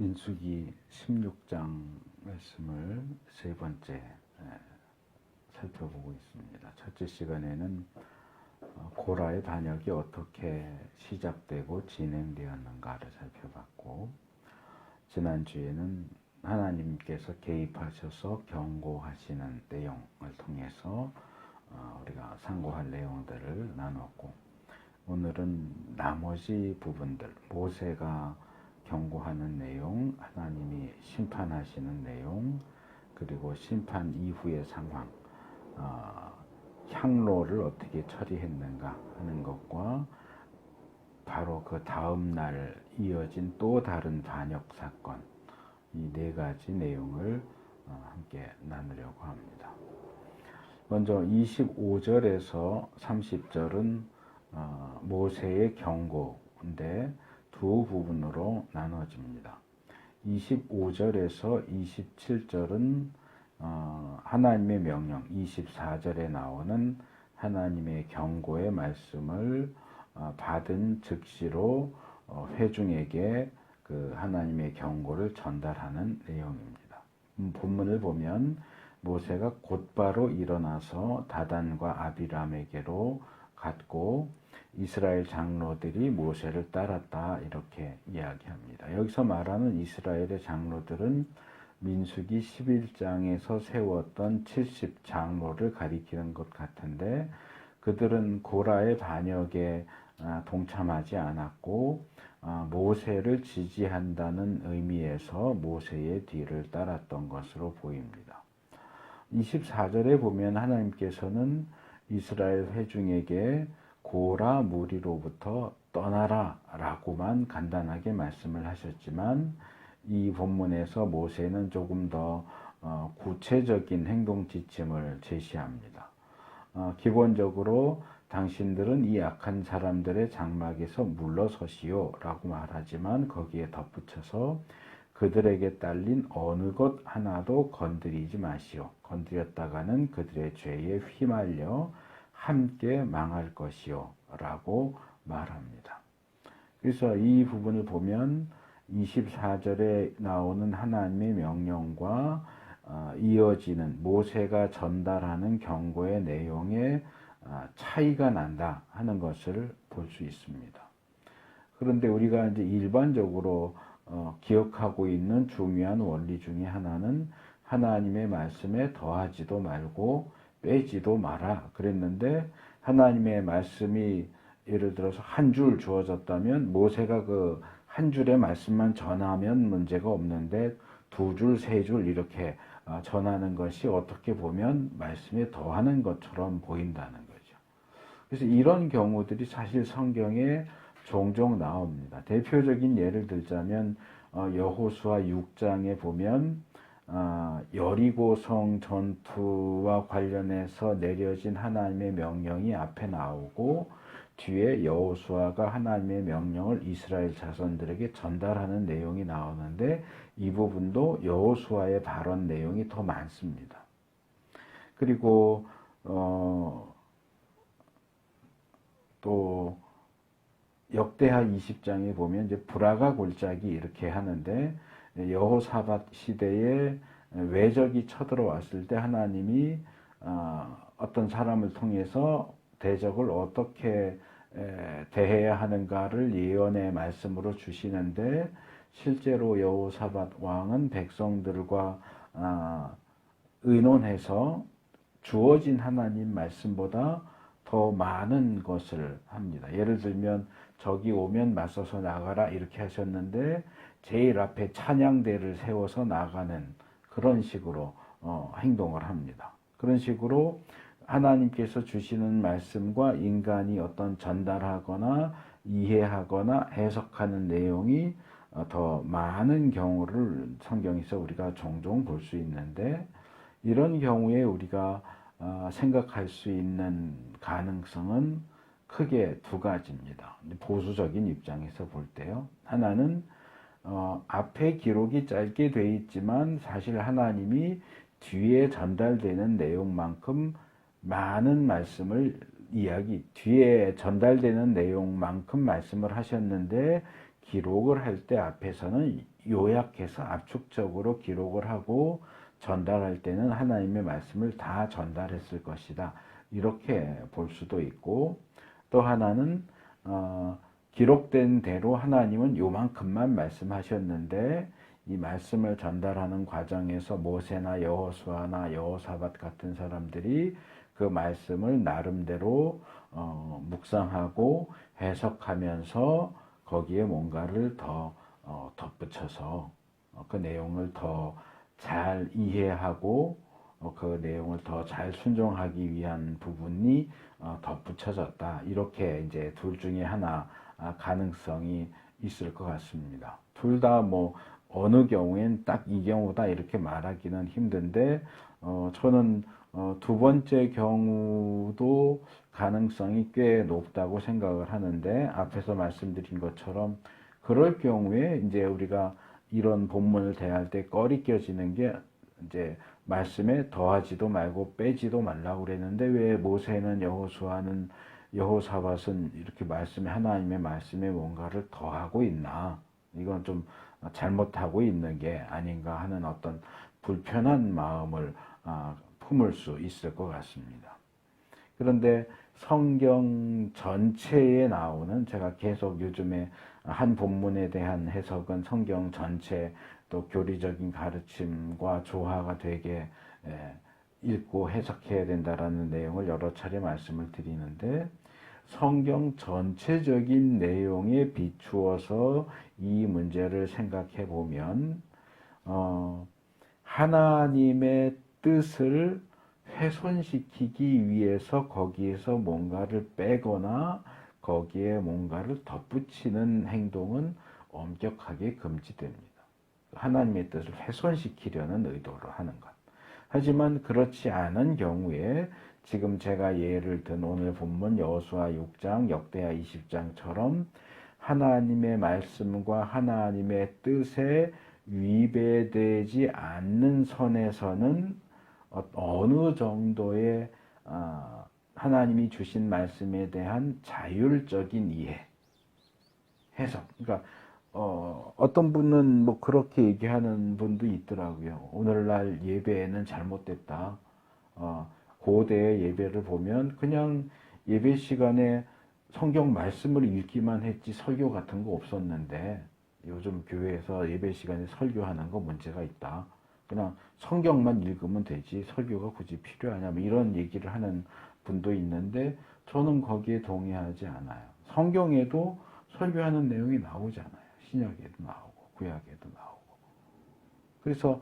민수기 16장 말씀을 세 번째 살펴보고 있습니다. 첫째 시간에는 고라의 반역이 어떻게 시작되고 진행되었는가를 살펴봤고, 지난주에는 하나님께서 개입하셔서 경고하시는 내용을 통해서 우리가 상고할 내용들을 나눴고, 오늘은 나머지 부분들, 모세가 경고하는 내용, 하나님이 심판하시는 내용, 그리고 심판 이후의 상황, 향로를 어떻게 처리했는가 하는 것과 바로 그 다음 날 이어진 또 다른 반역 사건, 이 네 가지 내용을 함께 나누려고 합니다. 먼저 25절에서 30절은 모세의 경고인데 두 부분으로 나눠집니다. 25절에서 27절은 하나님의 명령, 24절에 나오는 하나님의 경고의 말씀을 받은 즉시로 회중에게 그 하나님의 경고를 전달하는 내용입니다. 본문을 보면 모세가 곧바로 일어나서 다단과 아비람에게로 갔고 이스라엘 장로들이 모세를 따랐다, 이렇게 이야기합니다. 여기서 말하는 이스라엘의 장로들은 민수기 11장에서 세웠던 70장로를 가리키는 것 같은데, 그들은 고라의 반역에 동참하지 않았고 모세를 지지한다는 의미에서 모세의 뒤를 따랐던 것으로 보입니다. 24절에 보면 하나님께서는 이스라엘 회중에게 고라 무리로부터 떠나라 라고만 간단하게 말씀을 하셨지만, 이 본문에서 모세는 조금 더 구체적인 행동 지침을 제시합니다. 기본적으로 당신들은 이 악한 사람들의 장막에서 물러서시오 라고 말하지만, 거기에 덧붙여서 그들에게 딸린 어느 것 하나도 건드리지 마시오. 건드렸다가는 그들의 죄에 휘말려 함께 망할 것이요 라고 말합니다. 그래서 이 부분을 보면 24절에 나오는 하나님의 명령과 이어지는 모세가 전달하는 경고의 내용에 차이가 난다 하는 것을 볼 수 있습니다. 그런데 우리가 이제 일반적으로 기억하고 있는 중요한 원리 중에 하나는 하나님의 말씀에 더하지도 말고 빼지도 마라 그랬는데, 하나님의 말씀이 예를 들어서 한 줄 주어졌다면 모세가 그 한 줄의 말씀만 전하면 문제가 없는데 두 줄, 세 줄 이렇게 전하는 것이 어떻게 보면 말씀에 더하는 것처럼 보인다는 거죠. 그래서 이런 경우들이 사실 성경에 종종 나옵니다. 대표적인 예를 들자면 여호수아 6장에 보면 여리고성 전투와 관련해서 내려진 하나님의 명령이 앞에 나오고, 뒤에 여호수아가 하나님의 명령을 이스라엘 자손들에게 전달하는 내용이 나오는데, 이 부분도 여호수아의 발언 내용이 더 많습니다. 그리고 또 역대하 20장에 보면 이제 브라가 골짜기 이렇게 하는데, 여호사밧 시대에 외적이 쳐들어왔을 때 하나님이 어떤 사람을 통해서 대적을 어떻게 대해야 하는가를 예언의 말씀으로 주시는데, 실제로 여호사밧 왕은 백성들과 의논해서 주어진 하나님 말씀보다 더 많은 것을 합니다. 예를 들면 적이 오면 맞서서 나가라 이렇게 하셨는데, 제일 앞에 찬양대를 세워서 나가는 그런 식으로 행동을 합니다. 그런 식으로 하나님께서 주시는 말씀과 인간이 어떤 전달하거나 이해하거나 해석하는 내용이 더 많은 경우를 성경에서 우리가 종종 볼 수 있는데, 이런 경우에 우리가 생각할 수 있는 가능성은 크게 두 가지입니다. 보수적인 입장에서 볼 때요. 하나는 앞에 기록이 짧게 돼 있지만 사실 하나님이 뒤에 전달되는 내용만큼 많은 말씀을 뒤에 전달되는 내용만큼 말씀을 하셨는데, 기록을 할 때 앞에서는 요약해서 압축적으로 기록을 하고 전달할 때는 하나님의 말씀을 다 전달했을 것이다. 이렇게 볼 수도 있고, 또 하나는 기록된 대로 하나님은 요만큼만 말씀하셨는데 이 말씀을 전달하는 과정에서 모세나 여호수아나 여호사밧 같은 사람들이 그 말씀을 나름대로 묵상하고 해석하면서 거기에 뭔가를 더 덧붙여서 그 내용을 더 잘 이해하고 그 내용을 더 잘 순종하기 위한 부분이 덧붙여졌다. 이렇게 이제 둘 중에 하나 가능성이 있을 것 같습니다. 둘 다 뭐 어느 경우엔 딱 이 경우다 이렇게 말하기는 힘든데 저는 두 번째 경우도 가능성이 꽤 높다고 생각을 하는데, 앞에서 말씀드린 것처럼 그럴 경우에 이제 우리가 이런 본문을 대할 때 꺼리껴지는 게, 이제 말씀에 더하지도 말고 빼지도 말라고 그랬는데 왜 모세는 여호수아는 여호사밧은 이렇게 하나님의 말씀에 뭔가를 더하고 있나? 이건 좀 잘못하고 있는 게 아닌가 하는 어떤 불편한 마음을 품을 수 있을 것 같습니다. 그런데 성경 전체에 나오는, 제가 계속 요즘에 한 본문에 대한 해석은 성경 전체 또 교리적인 가르침과 조화가 되게 읽고 해석해야 된다라는 내용을 여러 차례 말씀을 드리는데, 성경 전체적인 내용에 비추어서 이 문제를 생각해 보면 하나님의 뜻을 훼손시키기 위해서 거기에서 뭔가를 빼거나 거기에 뭔가를 덧붙이는 행동은 엄격하게 금지됩니다. 하나님의 뜻을 훼손시키려는 의도로 하는 것. 하지만 그렇지 않은 경우에 지금 제가 예를 든 오늘 본문 여호수아 6장, 역대하 20장처럼 하나님의 말씀과 하나님의 뜻에 위배되지 않는 선에서는 어느 정도의 하나님이 주신 말씀에 대한 자율적인 이해, 해석. 그러니까 어떤 분은 뭐 그렇게 얘기하는 분도 있더라고요. 오늘날 예배는 잘못됐다. 고대의 예배를 보면 그냥 예배 시간에 성경 말씀을 읽기만 했지 설교 같은 거 없었는데 요즘 교회에서 예배 시간에 설교하는 거 문제가 있다. 그냥 성경만 읽으면 되지 설교가 굳이 필요하냐, 뭐 이런 얘기를 하는 분도 있는데 저는 거기에 동의하지 않아요. 성경에도 설교하는 내용이 나오잖아요. 신약에도 나오고 구약에도 나오고. 그래서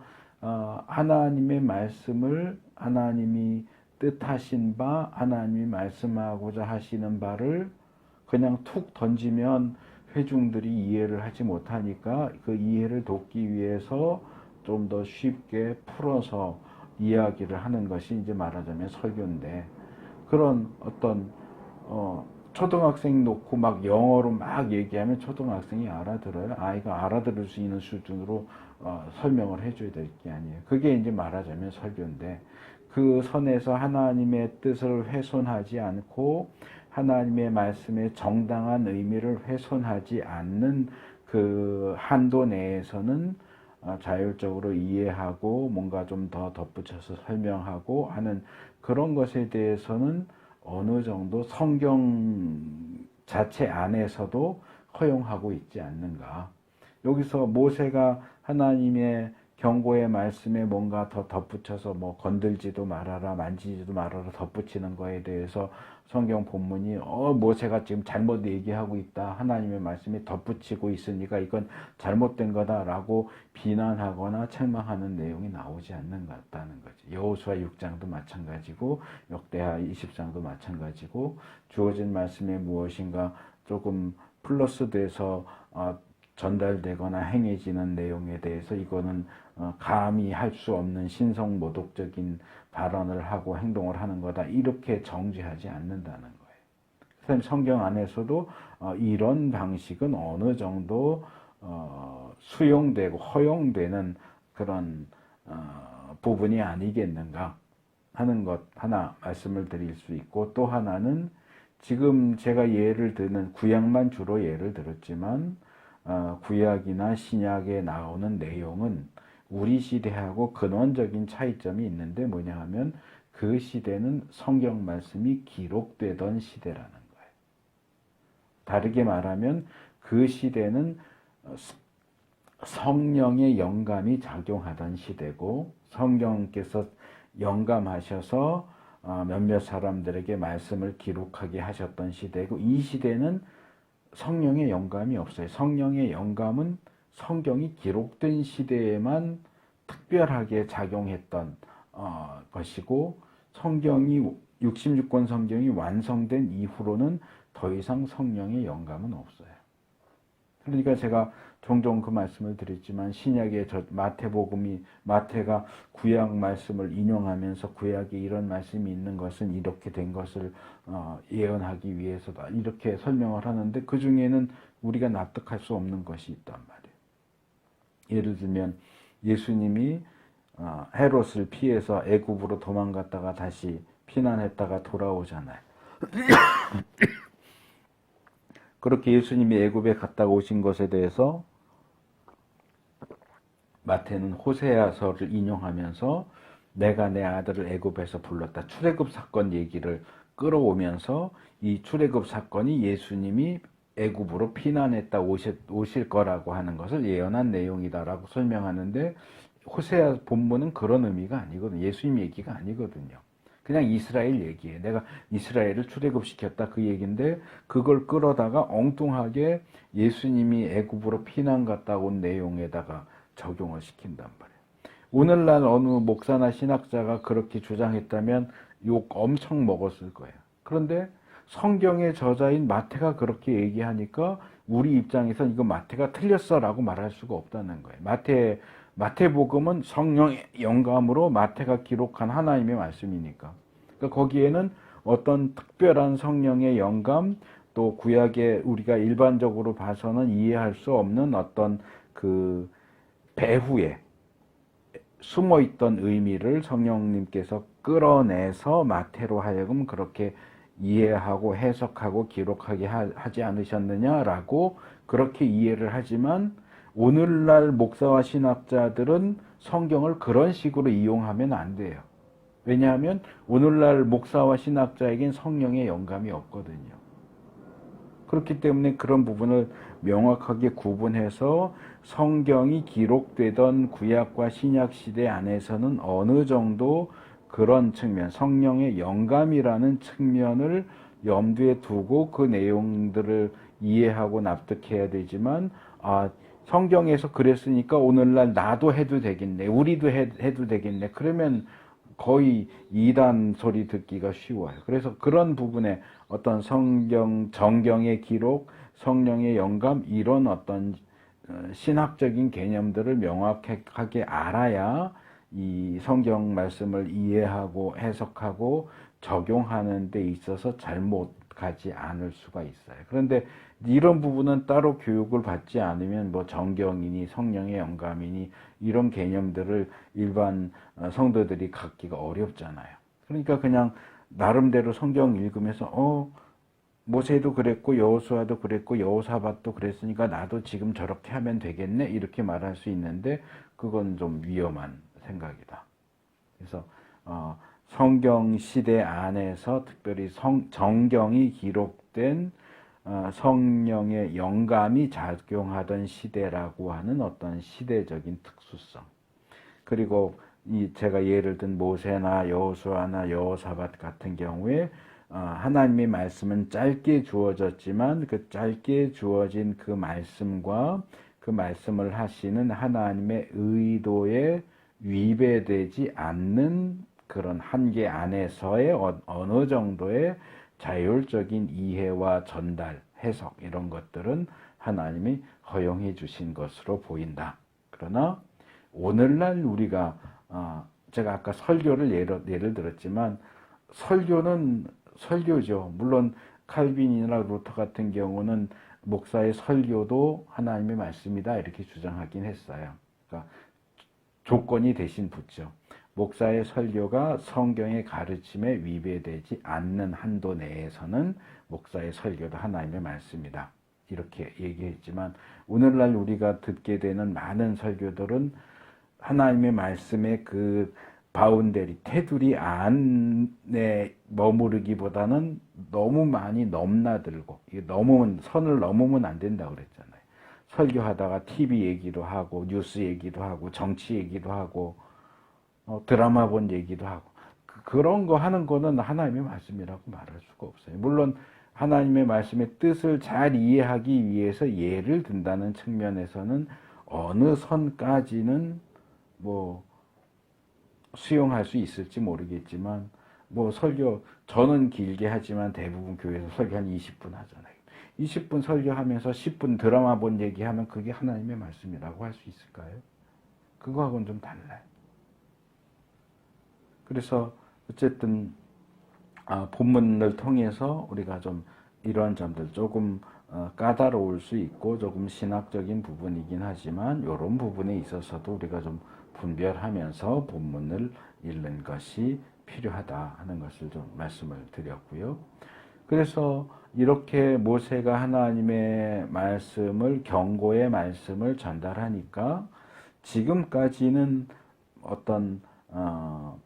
하나님의 말씀을, 하나님이 뜻하신 바, 하나님이 말씀하고자 하시는 바를 그냥 툭 던지면 회중들이 이해를 하지 못하니까 그 이해를 돕기 위해서 좀 더 쉽게 풀어서 이야기를 하는 것이 이제 말하자면 설교인데, 그런 어떤 초등학생 놓고 막 영어로 막 얘기하면 초등학생이 알아들어요? 아이가 알아들을 수 있는 수준으로 설명을 해줘야 될 게 아니에요. 그게 이제 말하자면 설교인데, 그 선에서 하나님의 뜻을 훼손하지 않고 하나님의 말씀의 정당한 의미를 훼손하지 않는 그 한도 내에서는 자율적으로 이해하고 뭔가 좀 더 덧붙여서 설명하고 하는 그런 것에 대해서는 어느 정도 성경 자체 안에서도 허용하고 있지 않는가. 여기서 모세가 하나님의 경고의 말씀에 뭔가 더 덧붙여서 뭐 건들지도 말아라, 만지지도 말아라 덧붙이는 거에 대해서 성경 본문이 모세가 지금 잘못 얘기하고 있다, 하나님의 말씀이 덧붙이고 있으니까 이건 잘못된 거다라고 비난하거나 책망하는 내용이 나오지 않는 것 같다는 거지. 여호수아 6장도 마찬가지고 역대하 20장도 마찬가지고 주어진 말씀에 무엇인가 조금 플러스 돼서 전달되거나 행해지는 내용에 대해서 이거는 감히 할 수 없는 신성모독적인 발언을 하고 행동을 하는 거다, 이렇게 정죄하지 않는다는 거예요. 그다음에 성경 안에서도 이런 방식은 어느 정도 수용되고 허용되는 그런 부분이 아니겠는가 하는 것 하나 말씀을 드릴 수 있고, 또 하나는 지금 제가 예를 드는 구약만 주로 예를 들었지만 구약이나 신약에 나오는 내용은 우리 시대하고 근원적인 차이점이 있는데 뭐냐 하면 그 시대는 성경 말씀이 기록되던 시대라는 거예요. 다르게 말하면 그 시대는 성령의 영감이 작용하던 시대고 성령께서 영감하셔서 몇몇 사람들에게 말씀을 기록하게 하셨던 시대고 이 시대는 성령의 영감이 없어요. 성령의 영감은 성경이 기록된 시대에만 특별하게 작용했던 것이고 성경이 66권 성경이 완성된 이후로는 더 이상 성령의 영감은 없어요. 그러니까 제가 종종 그 말씀을 드렸지만 신약의 마태가 구약 말씀을 인용하면서 구약에 이런 말씀이 있는 것은 이렇게 된 것을 예언하기 위해서다 이렇게 설명을 하는데 그 중에는 우리가 납득할 수 없는 것이 있단 말이에요. 예를 들면 예수님이 헤롯을 피해서 애굽으로 도망갔다가 다시 피난했다가 돌아오잖아요. 그렇게 예수님이 애굽에 갔다가 오신 것에 대해서 마태는 호세아서를 인용하면서 내가 내 아들을 애굽에서 불렀다. 출애굽 사건 얘기를 끌어오면서 이 출애굽 사건이 예수님이 애굽으로 피난했다 오실 거라고 하는 것을 예언한 내용이다라고 설명하는데 호세아 본문은 그런 의미가 아니거든요. 예수님 얘기가 아니거든요. 그냥 이스라엘 얘기예요. 내가 이스라엘을 출애굽시켰다 그 얘기인데 그걸 끌어다가 엉뚱하게 예수님이 애굽으로 피난 갔다 온 내용에다가 적용을 시킨단 말이에요. 오늘날 어느 목사나 신학자가 그렇게 주장했다면 욕 엄청 먹었을 거예요. 그런데 성경의 저자인 마태가 그렇게 얘기하니까 우리 입장에선 이거 마태가 틀렸어라고 말할 수가 없다는 거예요. 마태복음은 성령의 영감으로 마태가 기록한 하나님의 말씀이니까. 그러니까 거기에는 어떤 특별한 성령의 영감 또 구약에 우리가 일반적으로 봐서는 이해할 수 없는 어떤 그 배후에 숨어있던 의미를 성령님께서 끌어내서 마태로 하여금 그렇게 이해하고 해석하고 기록하게 하지 않으셨느냐라고 그렇게 이해를 하지만 오늘날 목사와 신학자들은 성경을 그런 식으로 이용하면 안 돼요. 왜냐하면 오늘날 목사와 신학자에겐 성령의 영감이 없거든요. 그렇기 때문에 그런 부분을 명확하게 구분해서 성경이 기록되던 구약과 신약 시대 안에서는 어느 정도 그런 측면, 성령의 영감이라는 측면을 염두에 두고 그 내용들을 이해하고 납득해야 되지만 성경에서 그랬으니까 오늘날 나도 해도 되겠네, 우리도 해도 되겠네. 그러면 거의 이단 소리 듣기가 쉬워요. 그래서 그런 부분에 어떤 정경의 기록, 성령의 영감 이런 어떤 신학적인 개념들을 명확하게 알아야 이 성경 말씀을 이해하고 해석하고 적용하는 데 있어서 잘못 가지 않을 수가 있어요. 그런데 이런 부분은 따로 교육을 받지 않으면 뭐 정경이니 성령의 영감이니 이런 개념들을 일반 성도들이 갖기가 어렵잖아요. 그러니까 그냥 나름대로 성경 읽으면서 모세도 그랬고 여호수아도 그랬고 여호사밧도 그랬으니까 나도 지금 저렇게 하면 되겠네 이렇게 말할 수 있는데 그건 좀 위험한 생각이다. 그래서 성경 시대 안에서 특별히 정경이 기록된 성령의 영감이 작용하던 시대라고 하는 어떤 시대적인 특수성. 그리고 제가 예를 든 모세나 여호수아나 여호사밧 같은 경우에 하나님의 말씀은 짧게 주어졌지만 그 짧게 주어진 그 말씀과 그 말씀을 하시는 하나님의 의도에 위배되지 않는 그런 한계 안에서의 어느 정도의 자율적인 이해와 전달, 해석 이런 것들은 하나님이 허용해 주신 것으로 보인다. 그러나 오늘날 우리가 제가 아까 설교를 예를 들었지만 설교는 설교죠. 물론 칼빈이나 루터 같은 경우는 목사의 설교도 하나님의 말씀이다 이렇게 주장하긴 했어요. 그러니까 조건이 대신 붙죠. 목사의 설교가 성경의 가르침에 위배되지 않는 한도 내에서는 목사의 설교도 하나님의 말씀이다. 이렇게 얘기했지만 오늘날 우리가 듣게 되는 많은 설교들은 하나님의 말씀의 그 바운데리, 테두리 안에 머무르기보다는 너무 많이 넘나들고, 선을 넘으면 안 된다고 그랬잖아요. 설교하다가 TV 얘기도 하고, 뉴스 얘기도 하고, 정치 얘기도 하고, 드라마 본 얘기도 하고, 그런 거 하는 거는 하나님의 말씀이라고 말할 수가 없어요. 물론 하나님의 말씀의 뜻을 잘 이해하기 위해서 예를 든다는 측면에서는 어느 선까지는 수용할 수 있을지 모르겠지만, 저는 길게 하지만 대부분 교회에서 설교 한 20분 하잖아요. 20분 설교하면서 10분 드라마 본 얘기하면 그게 하나님의 말씀이라고 할 수 있을까요? 그거하고는 좀 달라요. 그래서 어쨌든 본문을 통해서 우리가 좀 이러한 점들 조금 까다로울 수 있고 조금 신학적인 부분이긴 하지만 이런 부분에 있어서도 우리가 좀 분별하면서 본문을 읽는 것이 필요하다 하는 것을 좀 말씀을 드렸고요. 그래서 이렇게 모세가 하나님의 말씀을, 경고의 말씀을 전달하니까 지금까지는 어떤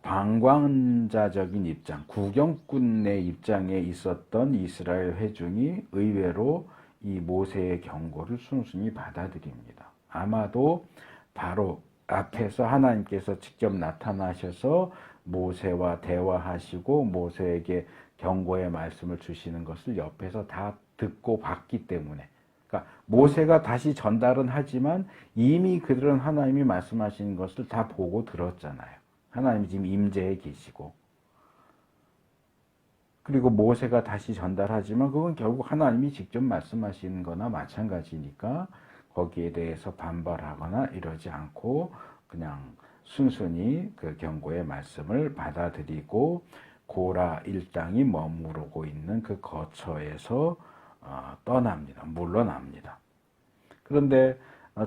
방관자적인 입장, 구경꾼의 입장에 있었던 이스라엘 회중이 의외로 이 모세의 경고를 순순히 받아들입니다. 아마도 바로 앞에서 하나님께서 직접 나타나셔서 모세와 대화하시고 모세에게 경고의 말씀을 주시는 것을 옆에서 다 듣고 봤기 때문에, 그러니까 모세가 다시 전달은 하지만 이미 그들은 하나님이 말씀하시는 것을 다 보고 들었잖아요. 하나님이 지금 임재해 계시고, 그리고 모세가 다시 전달하지만 그건 결국 하나님이 직접 말씀하시는 거나 마찬가지니까 거기에 대해서 반발하거나 이러지 않고 그냥 순순히 그 경고의 말씀을 받아들이고 고라 일당이 머무르고 있는 그 거처에서 떠납니다. 물러납니다. 그런데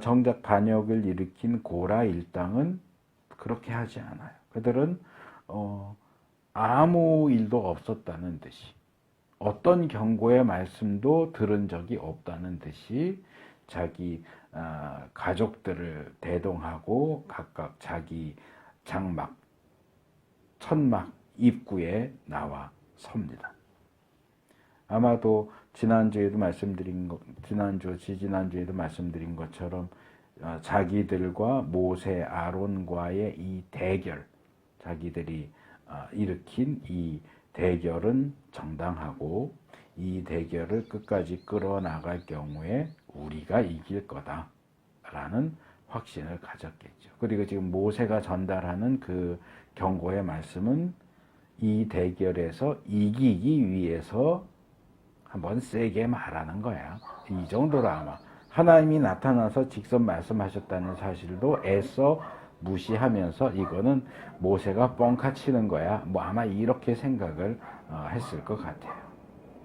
정작 반역을 일으킨 고라 일당은 그렇게 하지 않아요. 그들은 아무 일도 없었다는 듯이, 어떤 경고의 말씀도 들은 적이 없다는 듯이 자기 가족들을 대동하고 각각 자기 장막, 천막 입구에 나와 섭니다. 아마도 지난주에도 말씀드린 것처럼 자기들과 모세, 아론과의 이 대결, 자기들이 일으킨 이 대결은 정당하고 이 대결을 끝까지 끌어나갈 경우에 우리가 이길 거다라는 확신을 가졌겠죠. 그리고 지금 모세가 전달하는 그 경고의 말씀은 이 대결에서 이기기 위해서 한번 세게 말하는 거야. 이 정도로 아마 하나님이 나타나서 직접 말씀하셨다는 사실도 애써 무시하면서 이거는 모세가 뻥카 치는 거야. 아마 이렇게 생각을 했을 것 같아요.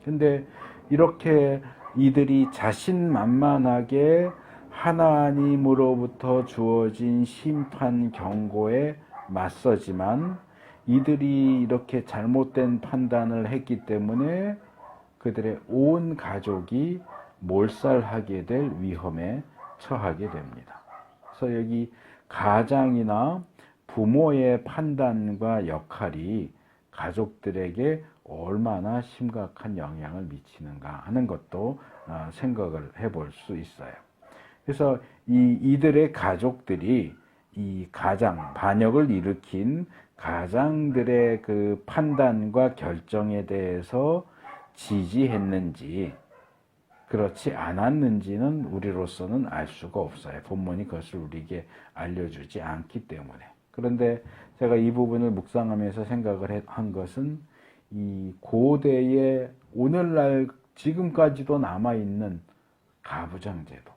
근데 이렇게 이들이 자신만만하게 하나님으로부터 주어진 심판 경고에 맞서지만 이들이 이렇게 잘못된 판단을 했기 때문에 그들의 온 가족이 몰살하게 될 위험에 처하게 됩니다. 그래서 여기 가장이나 부모의 판단과 역할이 가족들에게 얼마나 심각한 영향을 미치는가 하는 것도 생각을 해볼 수 있어요. 그래서 이들의 가족들이 이 가장, 반역을 일으킨 가장들의 그 판단과 결정에 대해서 지지했는지 그렇지 않았는지는 우리로서는 알 수가 없어요. 본문이 그것을 우리에게 알려주지 않기 때문에. 그런데 제가 이 부분을 묵상하면서 생각을 한 것은 이 고대의 오늘날 지금까지도 남아있는 가부장제도.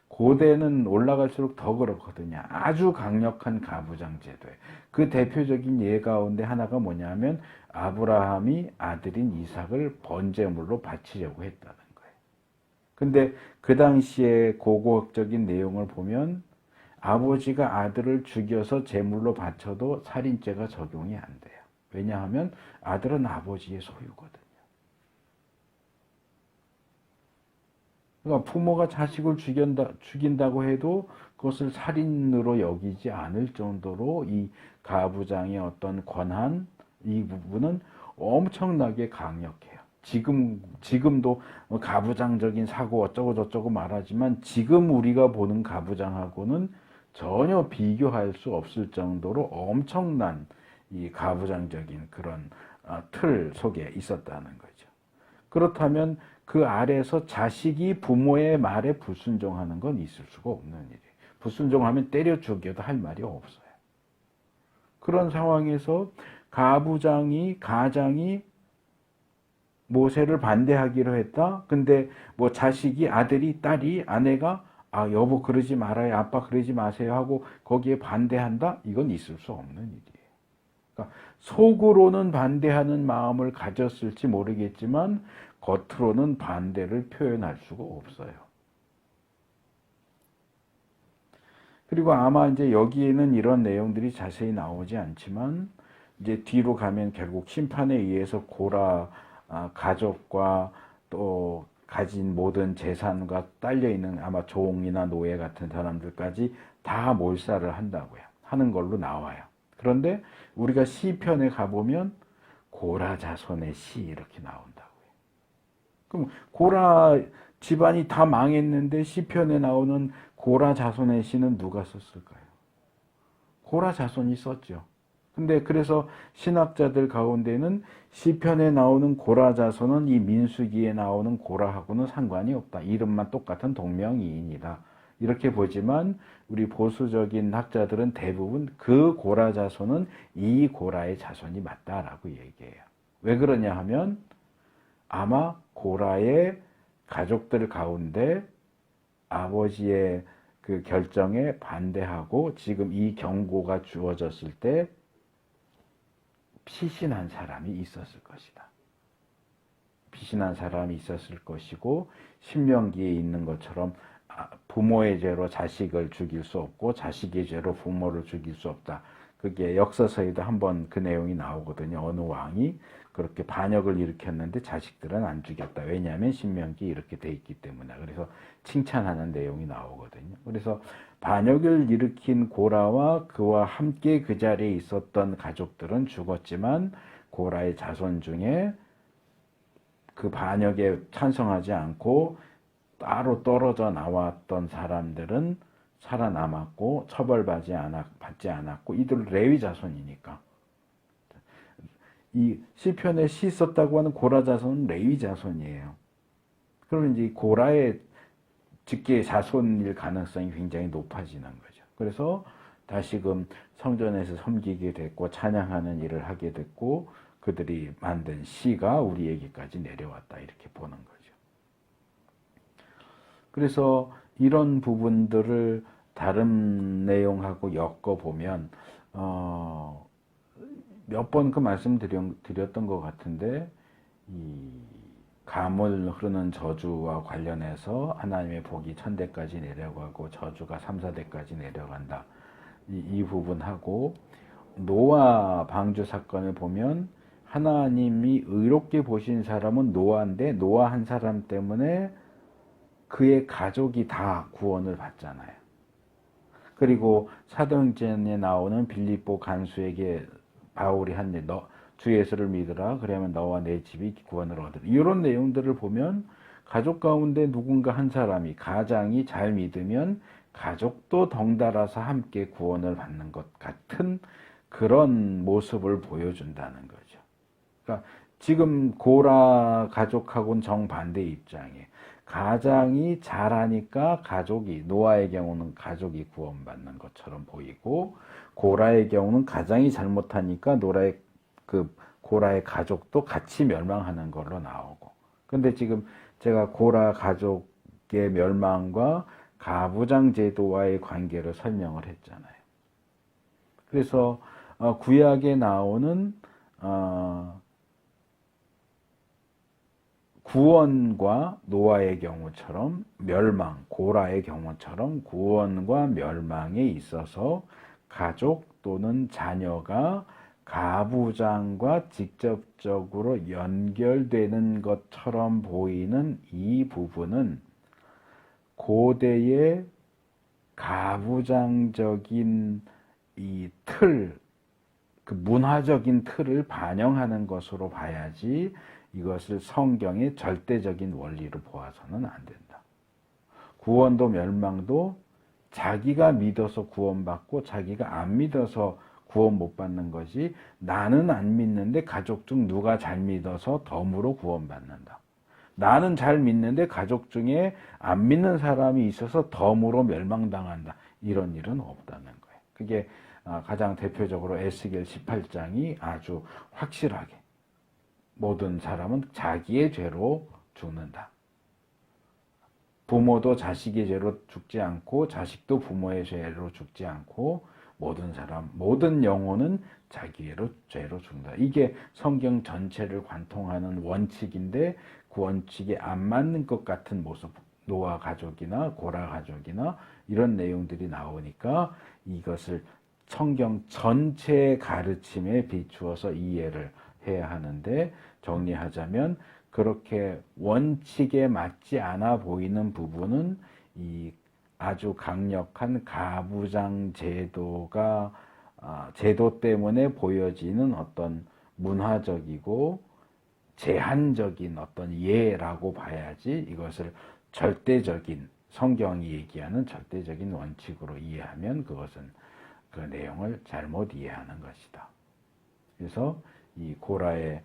고대는 올라갈수록 더 그렇거든요. 아주 강력한 가부장제도에. 그 대표적인 예 가운데 하나가 뭐냐면 아브라함이 아들인 이삭을 번제물로 바치려고 했다는 거예요. 근데 그 당시에 고고학적인 내용을 보면 아버지가 아들을 죽여서 제물로 바쳐도 살인죄가 적용이 안 돼요. 왜냐하면 아들은 아버지의 소유거든요. 그러니까 부모가 자식을 죽인다고 해도 그것을 살인으로 여기지 않을 정도로 이 가부장의 어떤 권한, 이 부분은 엄청나게 강력해요. 지금도 가부장적인 사고 어쩌고 저쩌고 말하지만 지금 우리가 보는 가부장하고는 전혀 비교할 수 없을 정도로 엄청난 이 가부장적인 그런 틀 속에 있었다는 거죠. 그렇다면 그 아래서 자식이 부모의 말에 불순종하는 건 있을 수가 없는 일이에요. 불순종하면 때려 죽여도 할 말이 없어요. 그런 상황에서 가장이 모세를 반대하기로 했다. 근데 뭐 자식이 아들이 딸이 아내가 여보 그러지 말아요. 아빠 그러지 마세요 하고 거기에 반대한다. 이건 있을 수 없는 일이에요. 그러니까 속으로는 반대하는 마음을 가졌을지 모르겠지만 겉으로는 반대를 표현할 수가 없어요. 그리고 아마 이제 여기에는 이런 내용들이 자세히 나오지 않지만 이제 뒤로 가면 결국 심판에 의해서 고라 가족과 또 가진 모든 재산과 딸려 있는 아마 종이나 노예 같은 사람들까지 다 몰살을 한다고요. 하는 걸로 나와요. 그런데 우리가 시편에 가보면 고라 자손의 시 이렇게 나온다고요. 그럼 고라 집안이 다 망했는데 시편에 나오는 고라 자손의 시는 누가 썼을까요? 고라 자손이 썼죠. 근데 그래서 신학자들 가운데는 시편에 나오는 고라 자손은 이 민수기에 나오는 고라하고는 상관이 없다. 이름만 똑같은 동명이인이다. 이렇게 보지만 우리 보수적인 학자들은 대부분 그 고라 자손은 이 고라의 자손이 맞다라고 얘기해요. 왜 그러냐 하면 아마 고라의 가족들 가운데 아버지의 그 결정에 반대하고 지금 이 경고가 주어졌을 때 피신한 사람이 있었을 것이다. 피신한 사람이 있었을 것이고 신명기에 있는 것처럼 부모의 죄로 자식을 죽일 수 없고 자식의 죄로 부모를 죽일 수 없다. 그게 역사서에도 한번 그 내용이 나오거든요. 어느 왕이 그렇게 반역을 일으켰는데 자식들은 안 죽였다. 왜냐하면 신명기 이렇게 돼 있기 때문에. 그래서 칭찬하는 내용이 나오거든요. 그래서 반역을 일으킨 고라와 그와 함께 그 자리에 있었던 가족들은 죽었지만 고라의 자손 중에 그 반역에 찬성하지 않고 따로 떨어져 나왔던 사람들은 살아남았고 처벌받지 않았고 이들 레위 자손이니까 이 시편에 시 썼다고 하는 고라 자손은 레위 자손이에요. 그러면 이제 고라의 직계 자손일 가능성이 굉장히 높아지는 거죠. 그래서 다시금 성전에서 섬기게 됐고 찬양하는 일을 하게 됐고 그들이 만든 시가 우리에게까지 내려왔다 이렇게 보는 거죠. 그래서 이런 부분들을 다른 내용하고 엮어보면 몇 번 그 말씀 드렸던 것 같은데 이 가물 흐르는 저주와 관련해서 하나님의 복이 천대까지 내려가고 저주가 3, 4대까지 내려간다. 이 부분하고 노아 방주 사건을 보면 하나님이 의롭게 보신 사람은 노아인데 노아 한 사람 때문에 그의 가족이 다 구원을 받잖아요. 그리고 사도행전에 나오는 빌립보 간수에게 바울이 한데 주 예수를 믿으라 그러면 너와 내 집이 구원을 얻으라. 이런 내용들을 보면 가족 가운데 누군가 한 사람이 가장이 잘 믿으면 가족도 덩달아서 함께 구원을 받는 것 같은 그런 모습을 보여준다는 거죠. 그러니까 지금 고라 가족하고는 정반대 입장이에요. 가장이 잘하니까 노아의 경우는 가족이 구원받는 것처럼 보이고 고라의 경우는 가장이 잘못하니까 고라의 가족도 같이 멸망하는 걸로 나오고. 근데 지금 제가 고라 가족의 멸망과 가부장 제도와의 관계를 설명을 했잖아요. 그래서 구약에 나오는 구원과 노아의 경우처럼 고라의 경우처럼 구원과 멸망에 있어서 가족 또는 자녀가 가부장과 직접적으로 연결되는 것처럼 보이는 이 부분은 고대의 가부장적인 이 틀, 그 문화적인 틀을 반영하는 것으로 봐야지 이것을 성경의 절대적인 원리로 보아서는 안 된다. 구원도 멸망도 자기가 믿어서 구원받고 자기가 안 믿어서 구원 못 받는 것이, 나는 안 믿는데 가족 중 누가 잘 믿어서 덤으로 구원받는다. 나는 잘 믿는데 가족 중에 안 믿는 사람이 있어서 덤으로 멸망당한다. 이런 일은 없다는 거예요. 그게 가장 대표적으로 에스겔 18장이 아주 확실하게 모든 사람은 자기의 죄로 죽는다. 부모도 자식의 죄로 죽지 않고 자식도 부모의 죄로 죽지 않고 모든 사람, 모든 영혼은 자기의 죄로 죽는다. 이게 성경 전체를 관통하는 원칙인데 그 원칙에 안 맞는 것 같은 모습, 노아 가족이나 고라 가족이나 이런 내용들이 나오니까 이것을 성경 전체의 가르침에 비추어서 이해를 해야 하는데, 정리하자면 그렇게 원칙에 맞지 않아 보이는 부분은 이 아주 강력한 가부장 제도가 제도 때문에 보여지는 어떤 문화적이고 제한적인 어떤 예라고 봐야지, 이것을 절대적인, 성경이 얘기하는 절대적인 원칙으로 이해하면 그것은 그 내용을 잘못 이해하는 것이다. 그래서 이 고라의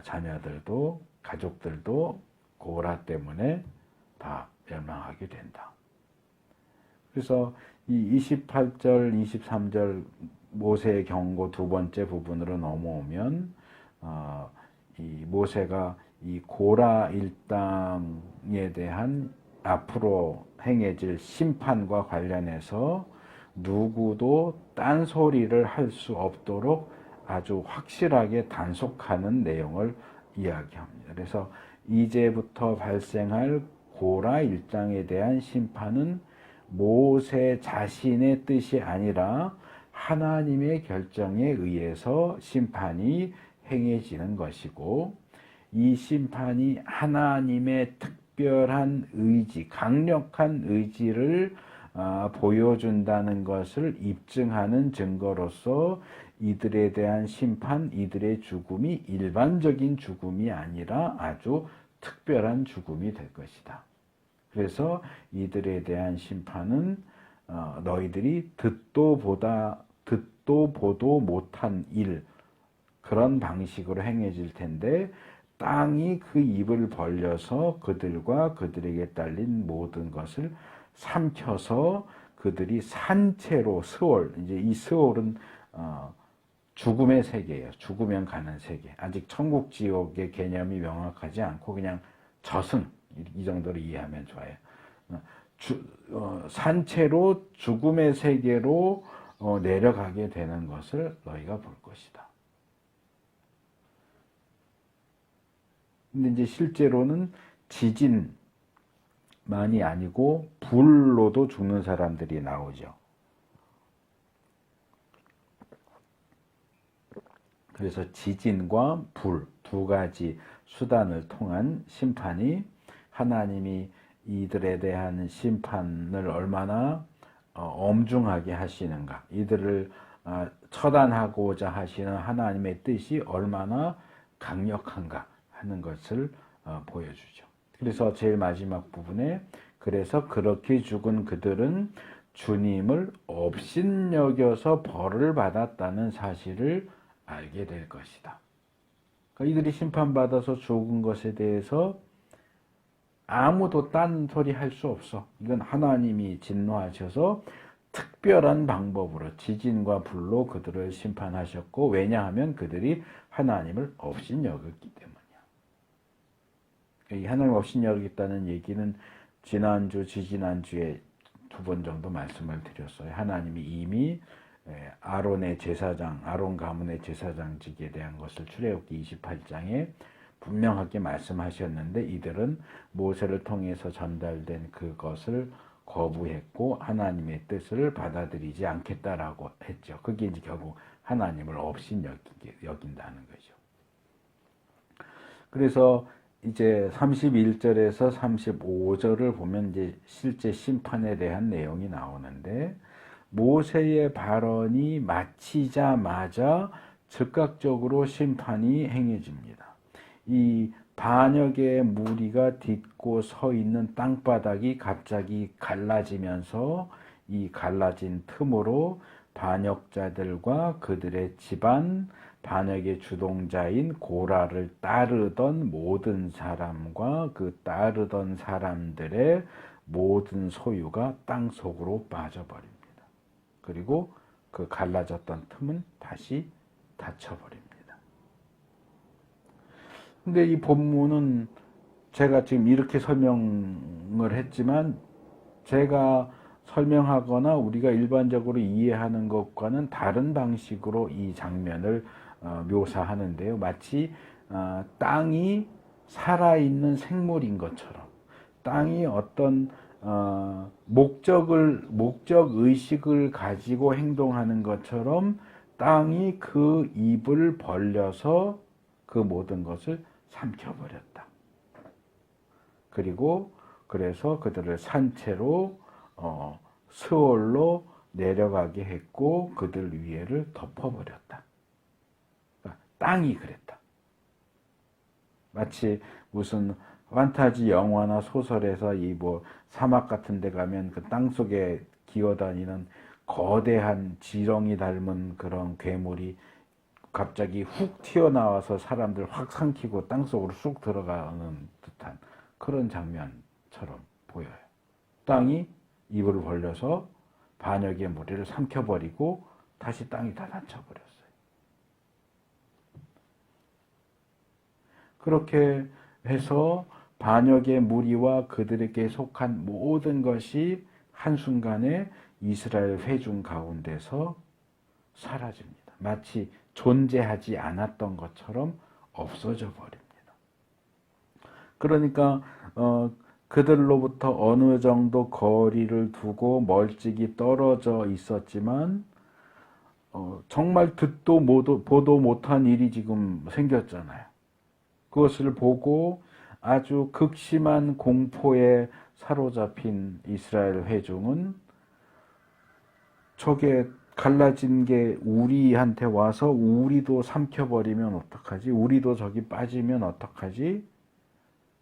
자녀들도 가족들도 고라 때문에 다 멸망하게 된다. 그래서 이 28절, 23절 모세의 경고 두 번째 부분으로 넘어오면 이 모세가 이 고라 일당에 대한 앞으로 행해질 심판과 관련해서 누구도 딴소리를 할 수 없도록 아주 확실하게 단속하는 내용을 이야기합니다. 그래서 이제부터 발생할 고라 일당에 대한 심판은 모세 자신의 뜻이 아니라 하나님의 결정에 의해서 심판이 행해지는 것이고, 이 심판이 하나님의 특별한 의지, 강력한 의지를 보여준다는 것을 입증하는 증거로서 이들에 대한 심판, 이들의 죽음이 일반적인 죽음이 아니라 아주 특별한 죽음이 될 것이다. 그래서 이들에 대한 심판은 너희들이 듣도 보도 못한 일, 그런 방식으로 행해질 텐데, 땅이 그 입을 벌려서 그들과 그들에게 딸린 모든 것을 삼켜서 그들이 산채로, 스올, 이제 이 스올은 죽음의 세계예요. 죽으면 가는 세계. 아직 천국 지옥의 개념이 명확하지 않고 그냥 저승, 이 정도로 이해하면 좋아요. 산채로 죽음의 세계로 내려가게 되는 것을 너희가 볼 것이다. 근데 이제 실제로는 지진만이 아니고 불로도 죽는 사람들이 나오죠. 그래서 지진과 불 두 가지 수단을 통한 심판이, 하나님이 이들에 대한 심판을 얼마나 엄중하게 하시는가, 이들을 처단하고자 하시는 하나님의 뜻이 얼마나 강력한가 하는 것을 보여주죠. 그래서 제일 마지막 부분에, 그래서 그렇게 죽은 그들은 주님을 업신여겨서 벌을 받았다는 사실을 알게 될 것이다. 그러니까 이들이 심판받아서 죽은 것에 대해서 아무도 딴소리 할 수 없어. 이건 하나님이 진노하셔서 특별한 방법으로 지진과 불로 그들을 심판하셨고, 왜냐하면 그들이 하나님을 업신여겼기 때문이야. 이 하나님을 업신여겼다는 얘기는 지난주, 지지난주에 두 번 정도 말씀을 드렸어요. 하나님이 이미 아론의 제사장, 아론 가문의 제사장직에 대한 것을 출애굽기 28장에 분명하게 말씀하셨는데, 이들은 모세를 통해서 전달된 그것을 거부했고 하나님의 뜻을 받아들이지 않겠다라고 했죠. 그게 이제 결국 하나님을 업신여긴다는 거죠. 그래서 이제 31절에서 35절을 보면 이제 실제 심판에 대한 내용이 나오는데, 모세의 발언이 마치자마자 즉각적으로 심판이 행해집니다. 이 반역의 무리가 딛고 서 있는 땅바닥이 갑자기 갈라지면서 이 갈라진 틈으로 반역자들과 그들의 집안, 반역의 주동자인 고라를 따르던 모든 사람과 그 따르던 사람들의 모든 소유가 땅 속으로 빠져버립니다. 그리고 그 갈라졌던 틈은 다시 닫혀버립니다. 근데 이 본문은 제가 지금 이렇게 설명을 했지만, 제가 설명하거나 우리가 일반적으로 이해하는 것과는 다른 방식으로 이 장면을 묘사하는데요. 마치 땅이 살아있는 생물인 것처럼, 땅이 어떤 목적 의식을 가지고 행동하는 것처럼 땅이 그 입을 벌려서 그 모든 것을 삼켜버렸다. 그리고 그래서 그들을 산채로 스올로 내려가게 했고 그들 위에를 덮어버렸다. 그러니까 땅이 그랬다. 마치 무슨 판타지 영화나 소설에서 이 뭐 사막 같은 데 가면 그 땅 속에 기어다니는 거대한 지렁이 닮은 그런 괴물이 갑자기 훅 튀어나와서 사람들 확 삼키고 땅속으로 쑥 들어가는 듯한 그런 장면처럼 보여요. 땅이 입을 벌려서 반역의 무리를 삼켜버리고 다시 땅이 다 닫혀버렸어요. 그렇게 해서 반역의 무리와 그들에게 속한 모든 것이 한순간에 이스라엘 회중 가운데서 사라집니다. 마치 존재하지 않았던 것처럼 없어져 버립니다. 그러니까 그들로부터 어느 정도 거리를 두고 멀찍이 떨어져 있었지만 정말 듣도 보도 못한 일이 지금 생겼잖아요. 그것을 보고 아주 극심한 공포에 사로잡힌 이스라엘 회중은 저게 갈라진 게 우리한테 와서 우리도 삼켜버리면 어떡하지? 우리도 저기 빠지면 어떡하지?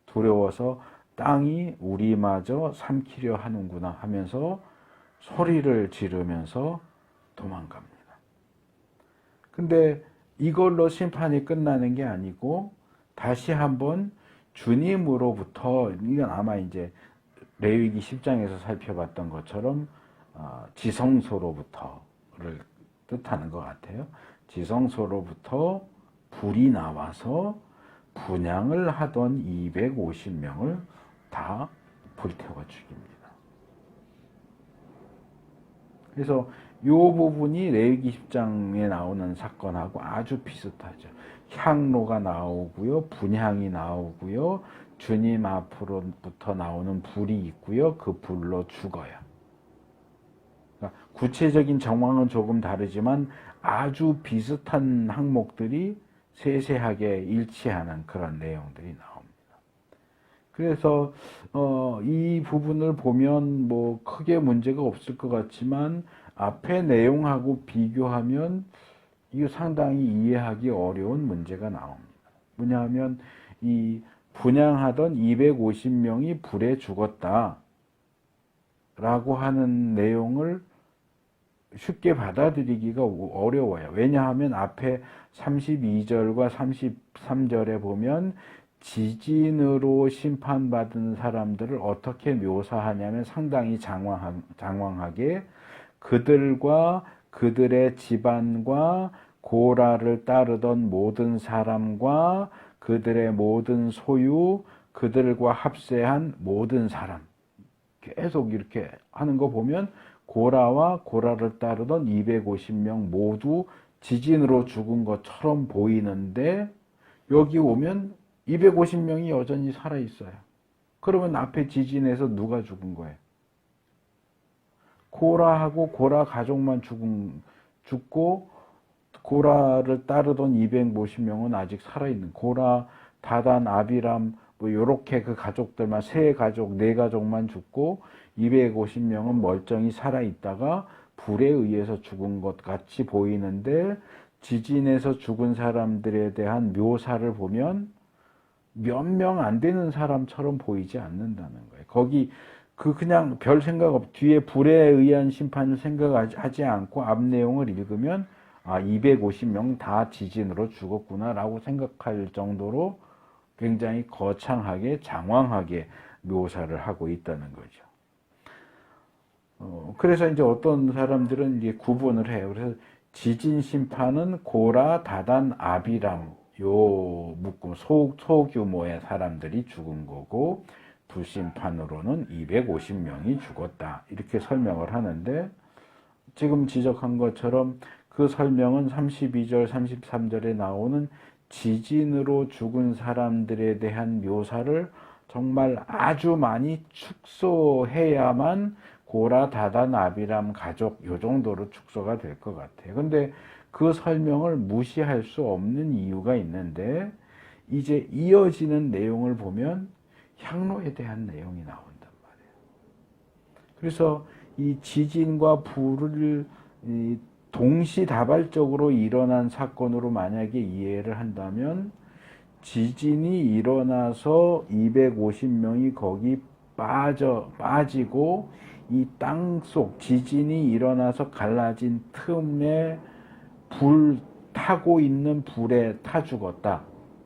두려워서 땅이 우리마저 삼키려 하는구나 하면서 소리를 지르면서 도망갑니다. 근데 이걸로 심판이 끝나는 게 아니고 다시 한번 주님으로부터, 이건 아마 이제 레위기 10장에서 살펴봤던 것처럼 지성소로부터를 뜻하는 것 같아요. 지성소로부터 불이 나와서 분향을 하던 250명을 다 불태워 죽입니다. 그래서 이 부분이 레위기 10장에 나오는 사건하고 아주 비슷하죠. 향로가 나오고요, 분향이 나오고요, 주님 앞으로부터 나오는 불이 있고요, 그 불로 죽어요. 그러니까 구체적인 정황은 조금 다르지만 아주 비슷한 항목들이 세세하게 일치하는 그런 내용들이 나옵니다. 그래서 이 부분을 보면 뭐 크게 문제가 없을 것 같지만 앞의 내용하고 비교하면 이거 상당히 이해하기 어려운 문제가 나옵니다. 뭐냐면 이 분향하던 250명이 불에 죽었다 라고 하는 내용을 쉽게 받아들이기가 어려워요. 왜냐하면 앞에 32절과 33절에 보면 지진으로 심판받은 사람들을 어떻게 묘사하냐면 상당히 장황하게 그들과 그들의 집안과 고라를 따르던 모든 사람과 그들의 모든 소유, 그들과 합세한 모든 사람, 계속 이렇게 하는 거 보면 고라와 고라를 따르던 250명 모두 지진으로 죽은 것처럼 보이는데 여기 오면 250명이 여전히 살아있어요. 그러면 앞에 지진에서 누가 죽은 거예요? 고라하고 고라 가족만 죽고 고라를 따르던 250명은 아직 살아있는, 고라, 다단, 아비람, 뭐 요렇게 그 가족들만 세 가족, 네 가족만 죽고 250명은 멀쩡히 살아 있다가 불에 의해서 죽은 것 같이 보이는데 지진에서 죽은 사람들에 대한 묘사를 보면 몇 명 안 되는 사람처럼 보이지 않는다는 거예요. 거기 그냥 별 생각 없, 뒤에 불에 의한 심판을 생각하지 않고 앞 내용을 읽으면 250명 다 지진으로 죽었구나라고 생각할 정도로 굉장히 거창하게 장황하게 묘사를 하고 있다는 거죠. 그래서 이제 어떤 사람들은 이제 구분을 해요. 그래서 지진 심판은 고라, 다단, 아비람 요 묶음 소규모의 사람들이 죽은 거고 불심판으로는 250명이 죽었다 이렇게 설명을 하는데 지금 지적한 것처럼 그 설명은 32절, 33절에 나오는 지진으로 죽은 사람들에 대한 묘사를 정말 아주 많이 축소해야만 고라, 다단, 아비람 가족 요 정도로 축소가 될 것 같아요. 근데 그 설명을 무시할 수 없는 이유가 있는데 이제 이어지는 내용을 보면 향로에 대한 내용이 나온단 말이에요. 그래서 이 지진과 불을 동시다발적으로 일어난 사건으로 만약에 이해를 한다면 지진이 일어나서 250명이 거기 빠지고 이 땅속 지진이 일어나서 갈라진 틈에 불 타고 있는 불에 타 죽었다.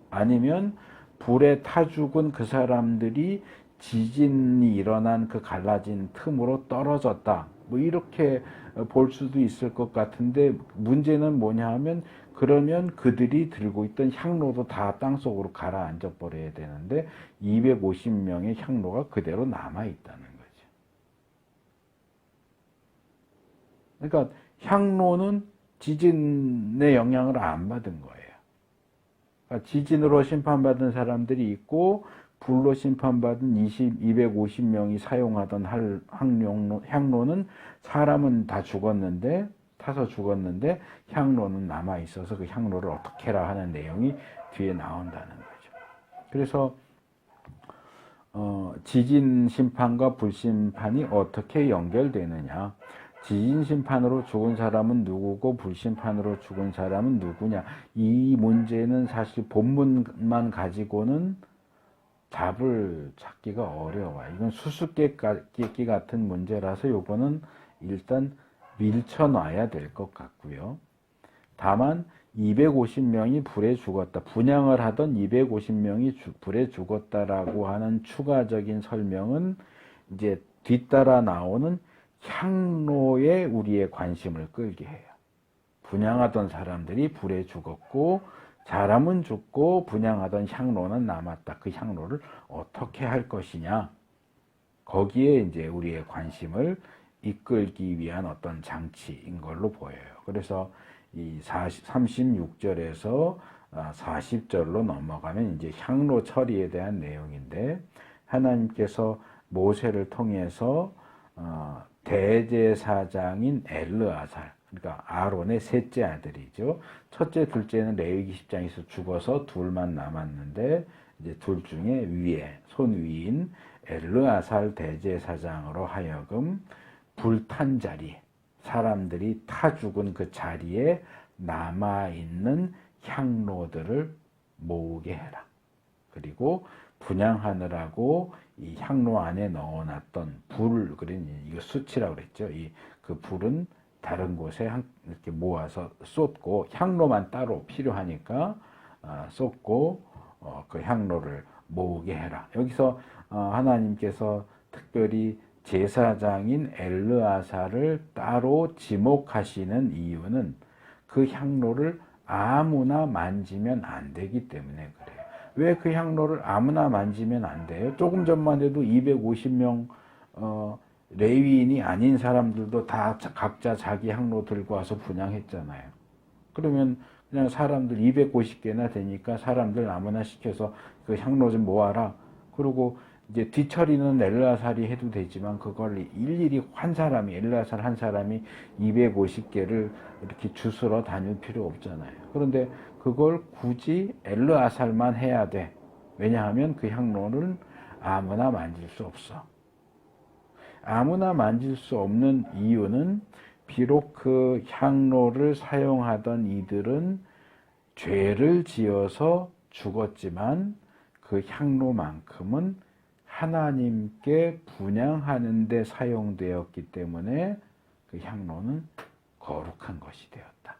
아니면 불에 타 죽은 그 사람들이 지진이 일어난 그 갈라진 틈으로 떨어졌다. 뭐 이렇게 볼 수도 있을 것 같은데 문제는 뭐냐 하면 그러면 그들이 들고 있던 향로도 다 땅속으로 가라앉아 버려야 되는데 250명의 향로가 그대로 남아 있다는 거죠. 그러니까 향로는 지진의 영향을 안 받은 거예요. 그러니까 지진으로 심판받은 사람들이 있고 불로 심판받은 250명이 사용하던 향로는 사람은 다 죽었는데 타서 죽었는데 향로는 남아 있어서 그 향로를 어떻게 해라 하는 내용이 뒤에 나온다는 거죠. 그래서 지진 심판과 불심판이 어떻게 연결되느냐? 지진 심판으로 죽은 사람은 누구고 불심판으로 죽은 사람은 누구냐? 이 문제는 사실 본문만 가지고는 답을 찾기가 어려워요. 이건 수수께끼 같은 문제라서 요거는 일단 밀쳐놔야 될 것 같고요. 다만 250명이 불에 죽었다. 분향을 하던 250명이 불에 죽었다라고 하는 추가적인 설명은 이제 뒤따라 나오는 향로에 우리의 관심을 끌게 해요. 분향하던 사람들이 불에 죽었고 사람은 죽고 분향하던 향로는 남았다. 그 향로를 어떻게 할 것이냐? 거기에 이제 우리의 관심을 이끌기 위한 어떤 장치인 걸로 보여요. 그래서 이 36절에서 40절로 넘어가면 이제 향로 처리에 대한 내용인데 하나님께서 모세를 통해서 대제사장인 엘르아살, 그러니까 아론의 셋째 아들이죠. 첫째, 둘째는 레위기 10장에서 죽어서 둘만 남았는데 이제 둘 중에 손위인 엘르아살 대제사장으로 하여금 불탄 자리, 사람들이 타 죽은 그 자리에 남아있는 향로들을 모으게 해라. 그리고 분향하느라고 이 향로 안에 넣어놨던 불, 이거 수치라고 그랬죠. 그 불은 다른 곳에 이렇게 모아서 쏟고 향로만 따로 필요하니까 쏟고 그 향로를 모으게 해라. 여기서 하나님께서 특별히 제사장인 엘르아사를 따로 지목하시는 이유는 그 향로를 아무나 만지면 안 되기 때문에 그래요. 왜 그 향로를 아무나 만지면 안 돼요? 조금 전만 해도 250명 레위인이 아닌 사람들도 다 각자 자기 향로 들고 와서 분향했잖아요. 그러면 그냥 사람들 250개나 되니까 사람들 아무나 시켜서 그 향로 좀 모아라. 그리고 이제 뒤처리는 엘르아살이 해도 되지만 그걸 일일이 엘르아살 한 사람이 250개를 이렇게 주스러 다닐 필요 없잖아요. 그런데 그걸 굳이 엘르아살만 해야 돼. 왜냐하면 그 향로는 아무나 만질 수 없어. 아무나 만질 수 없는 이유는 비록 그 향로를 사용하던 이들은 죄를 지어서 죽었지만 그 향로만큼은 하나님께 분향하는 데 사용되었기 때문에 그 향로는 거룩한 것이 되었다.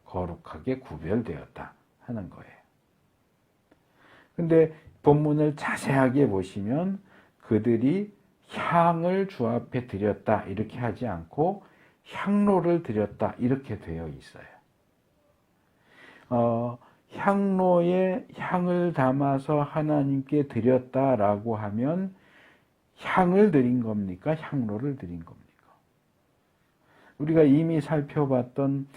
거룩하게 구별되었다 하는 거예요. 근데 본문을 자세하게 보시면 그들이 향을 주 앞에 드렸다 이렇게 하지 않고 향로를 드렸다 이렇게 되어 있어요. 향로에 향을 담아서 하나님께 드렸다라고 하면 향을 드린 겁니까? 향로를 드린 겁니까? 우리가 이미 살펴봤던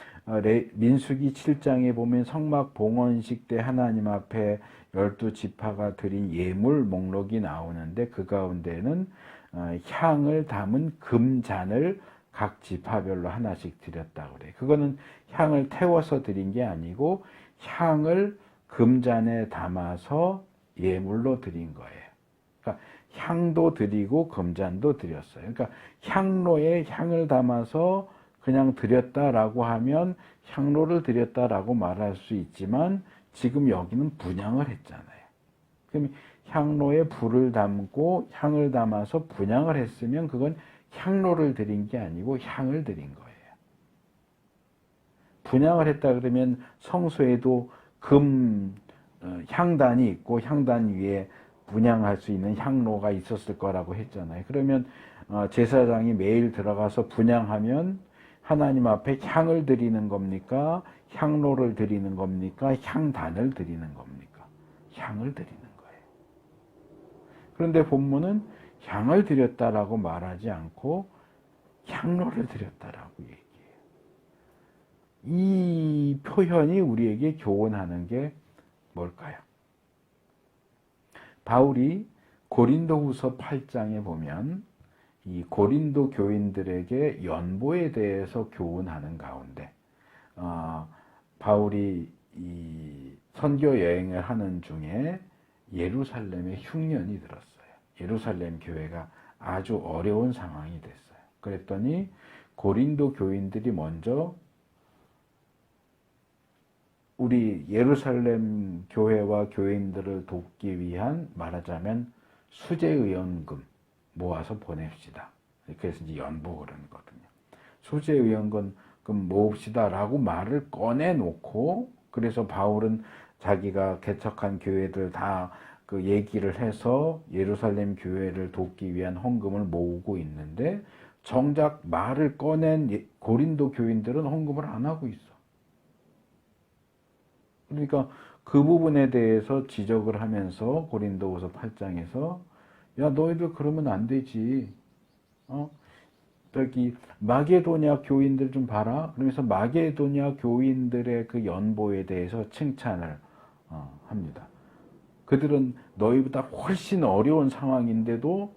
민수기 7장에 보면 성막 봉헌식 때 하나님 앞에 12지파가 드린 예물 목록이 나오는데 그 가운데는 향을 담은 금잔을 각 지파별로 하나씩 드렸다고 그래요. 그거는 향을 태워서 드린 게 아니고 향을 금잔에 담아서 예물로 드린 거예요. 그러니까 향도 드리고 금잔도 드렸어요. 그러니까 향로에 향을 담아서 그냥 드렸다라고 하면 향로를 드렸다라고 말할 수 있지만 지금 여기는 분향을 했잖아요. 그럼 향로에 불을 담고 향을 담아서 분향을 했으면 그건 향로를 드린 게 아니고 향을 드린 거예요. 분향을 했다 그러면 성소에도 향단이 있고 향단 위에 분향할 수 있는 향로가 있었을 거라고 했잖아요. 그러면 제사장이 매일 들어가서 분향하면 하나님 앞에 향을 드리는 겁니까? 향로를 드리는 겁니까? 향단을 드리는 겁니까? 향을 드리는 거예요. 그런데 본문은 향을 드렸다라고 말하지 않고 향로를 드렸다라고 얘기해요. 이 표현이 우리에게 교훈하는 게 뭘까요? 바울이 고린도후서 8장에 보면 이 고린도 교인들에게 연보에 대해서 교훈하는 가운데 바울이 이 선교 여행을 하는 중에 예루살렘에 흉년이 들었어요. 예루살렘 교회가 아주 어려운 상황이 됐어요. 그랬더니 고린도 교인들이 먼저 우리 예루살렘 교회와 교인들을 돕기 위한 말하자면 수제의원금 모아서 보냅시다. 그래서 이제 연보 그러는 거거든요. 수제의원금 모읍시다라고 말을 꺼내놓고 그래서 바울은 자기가 개척한 교회들 다 그 얘기를 해서 예루살렘 교회를 돕기 위한 헌금을 모으고 있는데 정작 말을 꺼낸 고린도 교인들은 헌금을 안 하고 있어. 그러니까 그 부분에 대해서 지적을 하면서 고린도후서 8장에서 야 너희들 그러면 안 되지. 저기 마게도냐 교인들 좀 봐라. 그러면서 마게도냐 교인들의 그 연보에 대해서 칭찬을 합니다. 그들은 너희보다 훨씬 어려운 상황인데도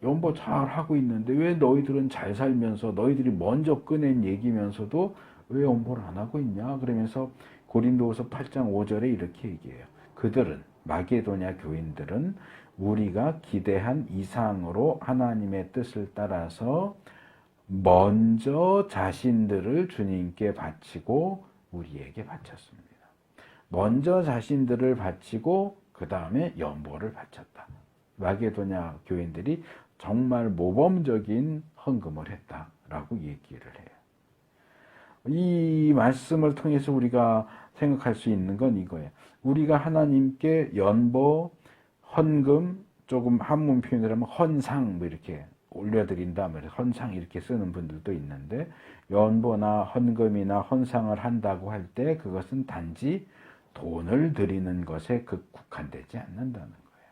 연보 잘 하고 있는데 왜 너희들은 잘 살면서 너희들이 먼저 꺼낸 얘기면서도 왜 연보를 안 하고 있냐? 그러면서 고린도후서 8장 5절에 이렇게 얘기해요. 그들은 마게도냐 교인들은 우리가 기대한 이상으로 하나님의 뜻을 따라서 먼저 자신들을 주님께 바치고 우리에게 바쳤습니다. 먼저 자신들을 바치고 그 다음에 연보를 바쳤다. 마게도냐 교인들이 정말 모범적인 헌금을 했다라고 얘기를 해요. 이 말씀을 통해서 우리가 생각할 수 있는 건 이거예요. 우리가 하나님께 연보, 헌금, 조금 한문 표현을 하면 헌상 뭐 이렇게 올려드린다, 헌상 이렇게 쓰는 분들도 있는데 연보나 헌금이나 헌상을 한다고 할 때 그것은 단지 돈을 드리는 것에 국한되지 않는다는 거예요.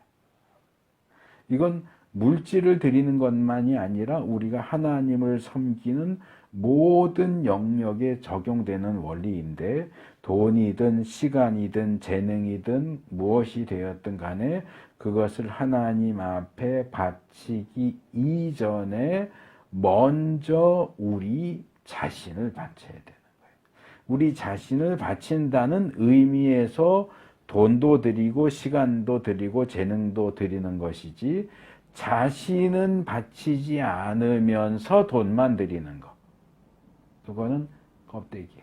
이건 물질을 드리는 것만이 아니라 우리가 하나님을 섬기는 모든 영역에 적용되는 원리인데 돈이든 시간이든 재능이든 무엇이 되었든 간에 그것을 하나님 앞에 바치기 이전에 먼저 우리 자신을 바쳐야 되는 거예요. 우리 자신을 바친다는 의미에서 돈도 드리고 시간도 드리고 재능도 드리는 것이지 자신은 바치지 않으면서 돈만 드리는 거. 그거는 껍데기.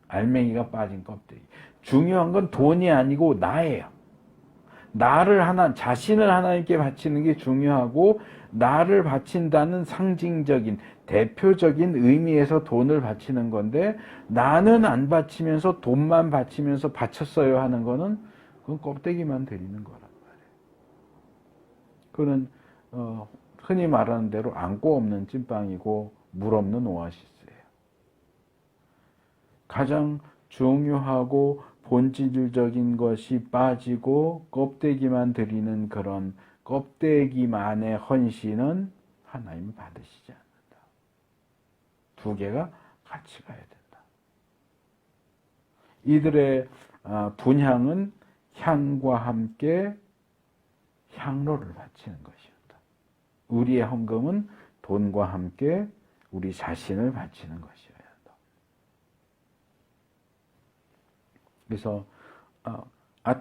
알맹이가 빠진 껍데기. 중요한 건 돈이 아니고 나예요. 자신을 하나님께 바치는 게 중요하고, 나를 바친다는 상징적인, 대표적인 의미에서 돈을 바치는 건데, 나는 안 바치면서 돈만 바치면서 바쳤어요 하는 거는, 그건 껍데기만 드리는 거란 말이에요. 그거는, 흔히 말하는 대로 안고 없는 찐빵이고, 물 없는 오아시스예요. 가장 중요하고 본질적인 것이 빠지고 껍데기만 드리는 그런 껍데기만의 헌신은 하나님이 받으시지 않는다. 두 개가 같이 가야 된다. 이들의 분향은 향과 함께 향로를 바치는 것이었다. 우리의 헌금은 돈과 함께 우리 자신을 바치는 것이어야 한다. 그래서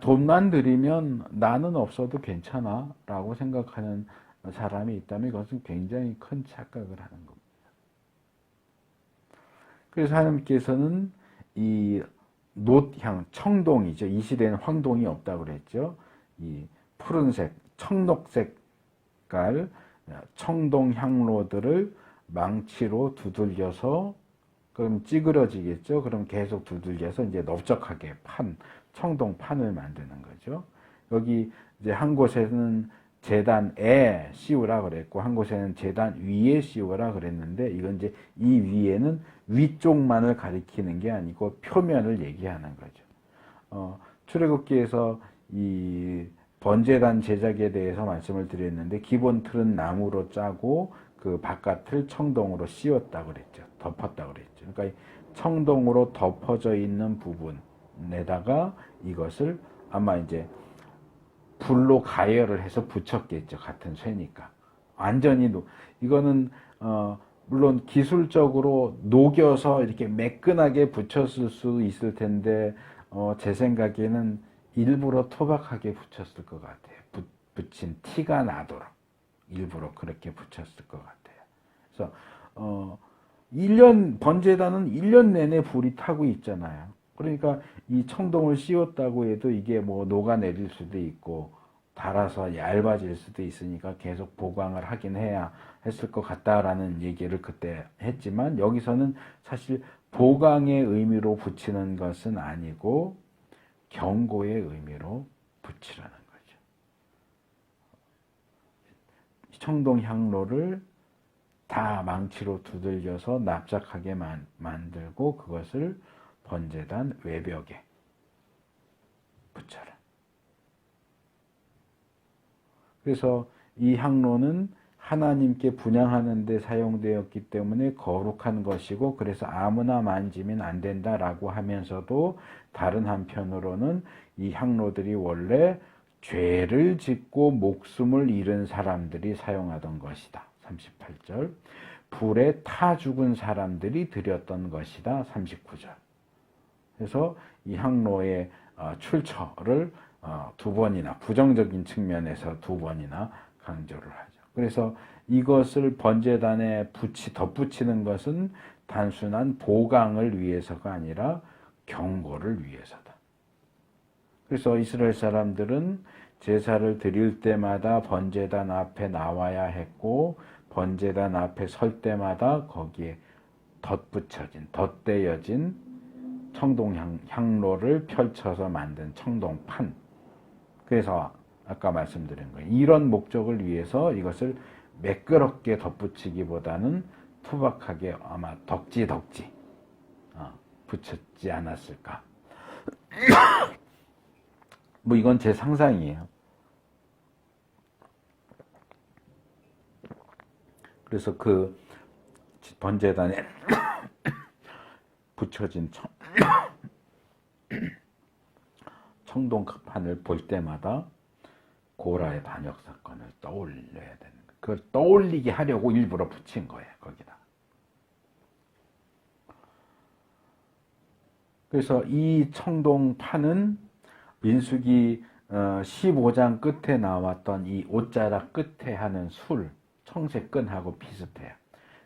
돈만 드리면 나는 없어도 괜찮아 라고 생각하는 사람이 있다면 그것은 굉장히 큰 착각을 하는 겁니다. 그래서 하나님께서는 이 놋향, 청동이죠. 이 시대에는 황동이 없다고 그랬죠. 이 푸른색, 청록색깔 청동 향로들을 망치로 두들겨서, 그럼 찌그러지겠죠. 그럼 계속 두들겨서 이제 넓적하게 청동판을 만드는 거죠. 여기 이제 한 곳에는 제단에 씌우라 그랬고, 한 곳에는 제단 위에 씌우라 그랬는데, 이건 이제 이 위에는 위쪽만을 가리키는 게 아니고 표면을 얘기하는 거죠. 출애굽기에서 이 번제단 제작에 대해서 말씀을 드렸는데, 기본 틀은 나무로 짜고 그 바깥을 청동으로 씌웠다고 그랬죠. 덮었다고 그랬죠. 그러니까 청동으로 덮어져 있는 부분에다가 이것을 아마 이제 불로 가열을 해서 붙였겠죠. 같은 쇠니까. 완전히 이거는 물론 기술적으로 녹여서 이렇게 매끈하게 붙였을 수 있을 텐데, 제 생각에는 일부러 토박하게 붙였을 것 같아요. 붙인 티가 나도록 일부러 그렇게 붙였을 것 같아요. 그래서 1년 번제단은 1년 내내 불이 타고 있잖아요. 그러니까 이 청동을 씌웠다고 해도 이게 뭐 녹아내릴 수도 있고 닳아서 얇아질 수도 있으니까 계속 보강을 하긴 해야 했을 것 같다라는 얘기를 그때 했지만, 여기서는 사실 보강의 의미로 붙이는 것은 아니고 경고의 의미로 붙이라는 거죠. 청동 향로를 다 망치로 두들겨서 납작하게 만들고 그것을 번제단 외벽에 붙여라. 그래서 이 향로는 하나님께 분향하는 데 사용되었기 때문에 거룩한 것이고, 그래서 아무나 만지면 안 된다라고 하면서도 다른 한편으로는 이 향로들이 원래 죄를 짓고 목숨을 잃은 사람들이 사용하던 것이다. 38절. 불에 타 죽은 사람들이 드렸던 것이다. 39절. 그래서 이 향로의 출처를 두 번이나, 부정적인 측면에서 두 번이나 강조를 하죠. 그래서 이것을 번제단에 덧붙이는 것은 단순한 보강을 위해서가 아니라 경고를 위해서다. 그래서 이스라엘 사람들은 제사를 드릴 때마다 번제단 앞에 나와야 했고, 번제단 앞에 설 때마다 거기에 덧대어진 청동 향로를 펼쳐서 만든 청동판. 그래서 아까 말씀드린 거예요. 이런 목적을 위해서 이것을 매끄럽게 덧붙이기보다는 투박하게 아마 덕지 붙였지 않았을까. 뭐 이건 제 상상이에요. 그래서 그 번제단에 붙여진 청동판을 볼 때마다 고라의 반역 사건을 떠올려야 되는 거예요. 그걸 떠올리게 하려고 일부러 붙인 거예요, 거기다. 그래서 이 청동판은 민수기 15장 끝에 나왔던 이 옷자락 끝에 하는 술, 청색끈하고 비슷해요.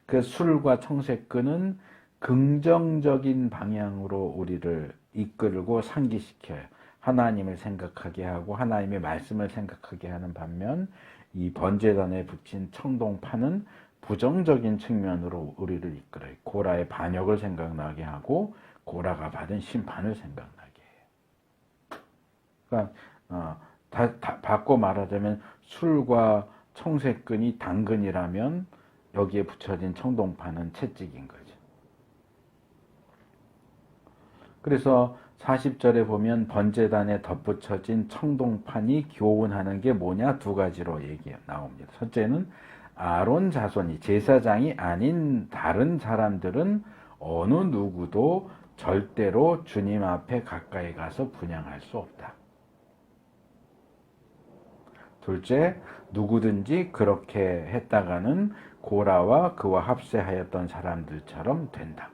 그 술과 청색끈은 긍정적인 방향으로 우리를 이끌고 상기시켜요. 하나님을 생각하게 하고 하나님의 말씀을 생각하게 하는 반면 이 번제단에 붙인 청동판은 부정적인 측면으로 우리를 이끌어요. 고라의 반역을 생각나게 하고 고라가 받은 심판을 생각나게 해요. 그러니까 바꿔 말하자면 술과 청색끈이 당근이라면 여기에 붙여진 청동판은 채찍인 거죠. 그래서 40절에 보면 번제단에 덧붙여진 청동판이 교훈하는 게 뭐냐? 두 가지로 얘기 나옵니다. 첫째는 아론 자손이 제사장이 아닌 다른 사람들은 어느 누구도 절대로 주님 앞에 가까이 가서 분향할 수 없다. 둘째, 누구든지 그렇게 했다가는 고라와 그와 합세하였던 사람들처럼 된다.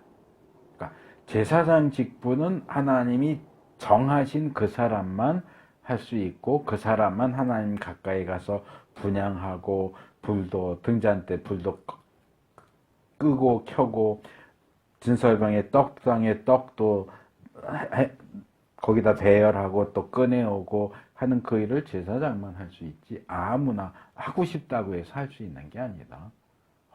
그러니까 제사장 직분은 하나님이 정하신 그 사람만 할 수 있고 그 사람만 하나님 가까이 가서 분향하고 불도 등잔 때 불도 끄고 켜고 진설병에 떡상에 떡도 거기다 배열하고 또 꺼내오고 하는 그 일을 제사장만 할 수 있지 아무나 하고 싶다고 해서 할 수 있는 게 아니다.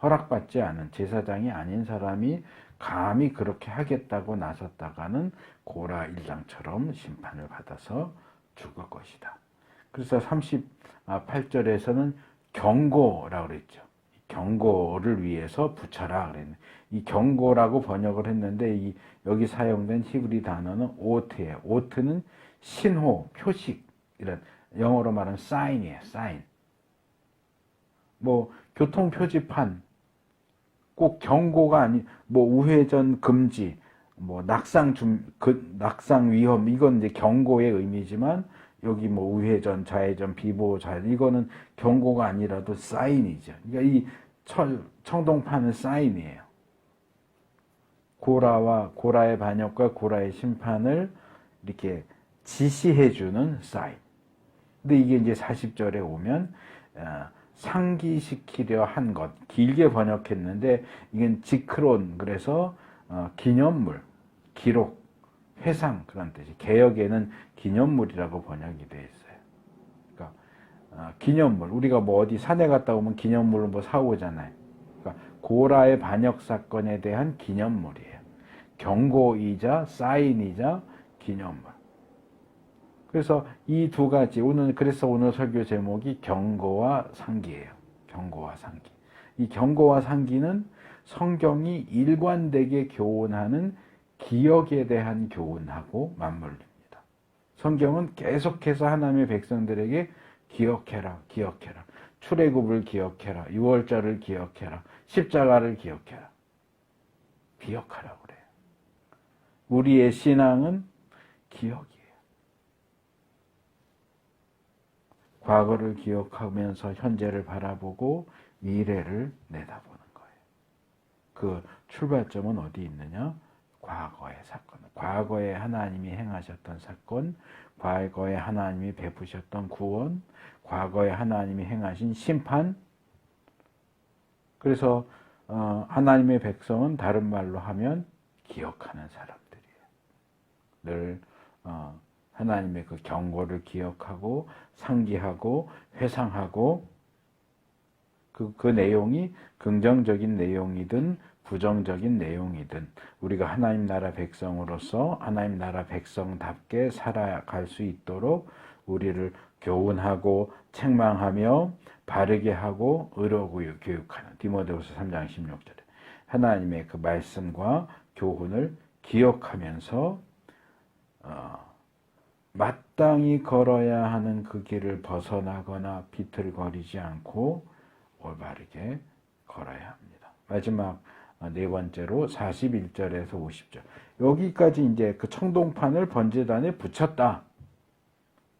허락받지 않은 제사장이 아닌 사람이 감히 그렇게 하겠다고 나섰다가는 고라 일당처럼 심판을 받아서 죽을 것이다. 그래서 38절에서는 경고라고 그랬죠. 경고를 위해서 붙여라 그랬네. 이 경고라고 번역을 했는데 여기 사용된 히브리 단어는 오트예요. 오트는 신호, 표식 이런 영어로 말하면 사인이에요. 사인. 뭐 교통 표지판 꼭 경고가 아니 뭐 우회전 금지, 뭐 낙상 위험 이건 이제 경고의 의미지만 여기 뭐 우회전, 좌회전, 비보, 좌회전 이거는 경고가 아니라도 사인이죠. 그러니까 이 청동판은 사인이에요. 고라의 반역과 고라의 심판을 이렇게 지시해주는 사인. 근데 이게 이제 40절에 오면 상기시키려 한 것. 길게 번역했는데 이건 지크론 그래서 기념물, 기록, 회상 그런 뜻이. 개역에는 기념물이라고 번역이 되어 있어요. 그러니까 기념물. 우리가 뭐 어디 산에 갔다 오면 기념물을 뭐 사오잖아요. 그러니까 고라의 반역 사건에 대한 기념물이에요. 경고이자 사인이자 기념물. 그래서 이 두 가지 그래서 오늘 설교 제목이 경고와 상기예요. 경고와 상기. 이 경고와 상기는 성경이 일관되게 교훈하는 기억에 대한 교훈하고 맞물립니다. 성경은 계속해서 하나님의 백성들에게 기억해라, 기억해라. 출애굽을 기억해라, 유월절을 기억해라, 십자가를 기억해라. 기억하라고 그래요. 우리의 신앙은 기억이에요. 과거를 기억하면서 현재를 바라보고 미래를 내다보는 거예요. 그 출발점은 어디 있느냐? 과거의 사건. 과거에 하나님이 행하셨던 사건, 과거에 하나님이 베푸셨던 구원, 과거에 하나님이 행하신 심판. 그래서 하나님의 백성은 다른 말로 하면 기억하는 사람들이에요. 늘 하나님의 그 경고를 기억하고 상기하고 회상하고 그 내용이 긍정적인 내용이든 부정적인 내용이든 우리가 하나님 나라 백성으로서 하나님 나라 백성답게 살아갈 수 있도록 우리를 교훈하고 책망하며 바르게 하고 의로 교육하는 디모데후서 3장 16절에 하나님의 그 말씀과 교훈을 기억하면서 마땅히 걸어야 하는 그 길을 벗어나거나 비틀거리지 않고 올바르게 걸어야 합니다. 마지막 네 번째로 41절에서 50절. 여기까지 이제 그 청동판을 번제단에 붙였다.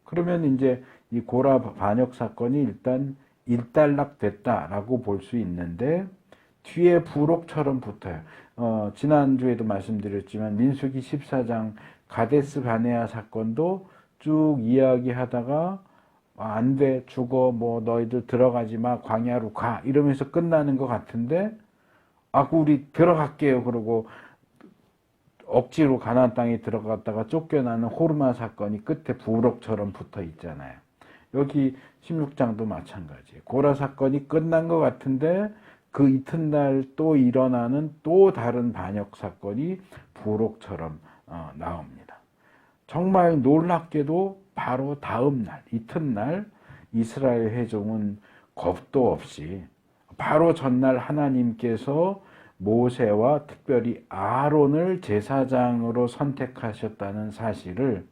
그러면 이제 이 고라 반역 사건이 일단 일단락됐다라고 볼 수 있는데 뒤에 부록처럼 붙어요. 지난주에도 말씀드렸지만 민수기 14장 가데스 바네아 사건도 쭉 이야기하다가 안 돼, 죽어, 뭐 너희들 들어가지 마, 광야로 가 이러면서 끝나는 것 같은데 우리 들어갈게요. 그러고 억지로 가나안 땅에 들어갔다가 쫓겨나는 호르마 사건이 끝에 부록처럼 붙어 있잖아요. 여기 16장도 마찬가지예요. 고라 사건이 끝난 것 같은데 그 이튿날 또 일어나는 또 다른 반역 사건이 부록처럼 나옵니다. 정말 놀랍게도 바로 다음 날, 이튿날 이스라엘 회중은 겁도 없이 바로 전날 하나님께서 모세와 특별히 아론을 제사장으로 선택하셨다는 사실을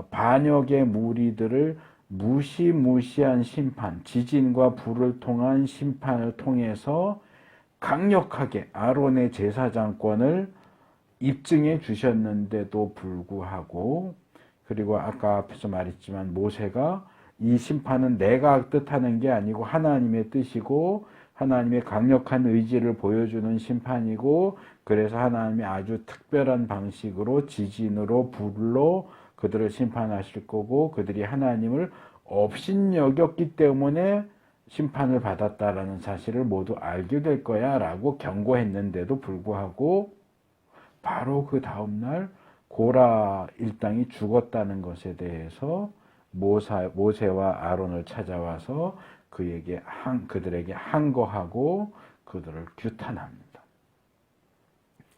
반역의 무리들을 무시무시한 심판, 지진과 불을 통한 심판을 통해서 강력하게 아론의 제사장권을 입증해 주셨는데도 불구하고, 그리고 아까 앞에서 말했지만 모세가 이 심판은 내가 뜻하는 게 아니고 하나님의 뜻이고 하나님의 강력한 의지를 보여주는 심판이고, 그래서 하나님이 아주 특별한 방식으로 지진으로 불로 그들을 심판하실 거고 그들이 하나님을 업신여겼기 때문에 심판을 받았다라는 사실을 모두 알게 될 거야 라고 경고했는데도 불구하고 바로 그 다음날 고라 일당이 죽었다는 것에 대해서 모세와 아론을 찾아와서 그들에게 항거하고 그들을 규탄합니다.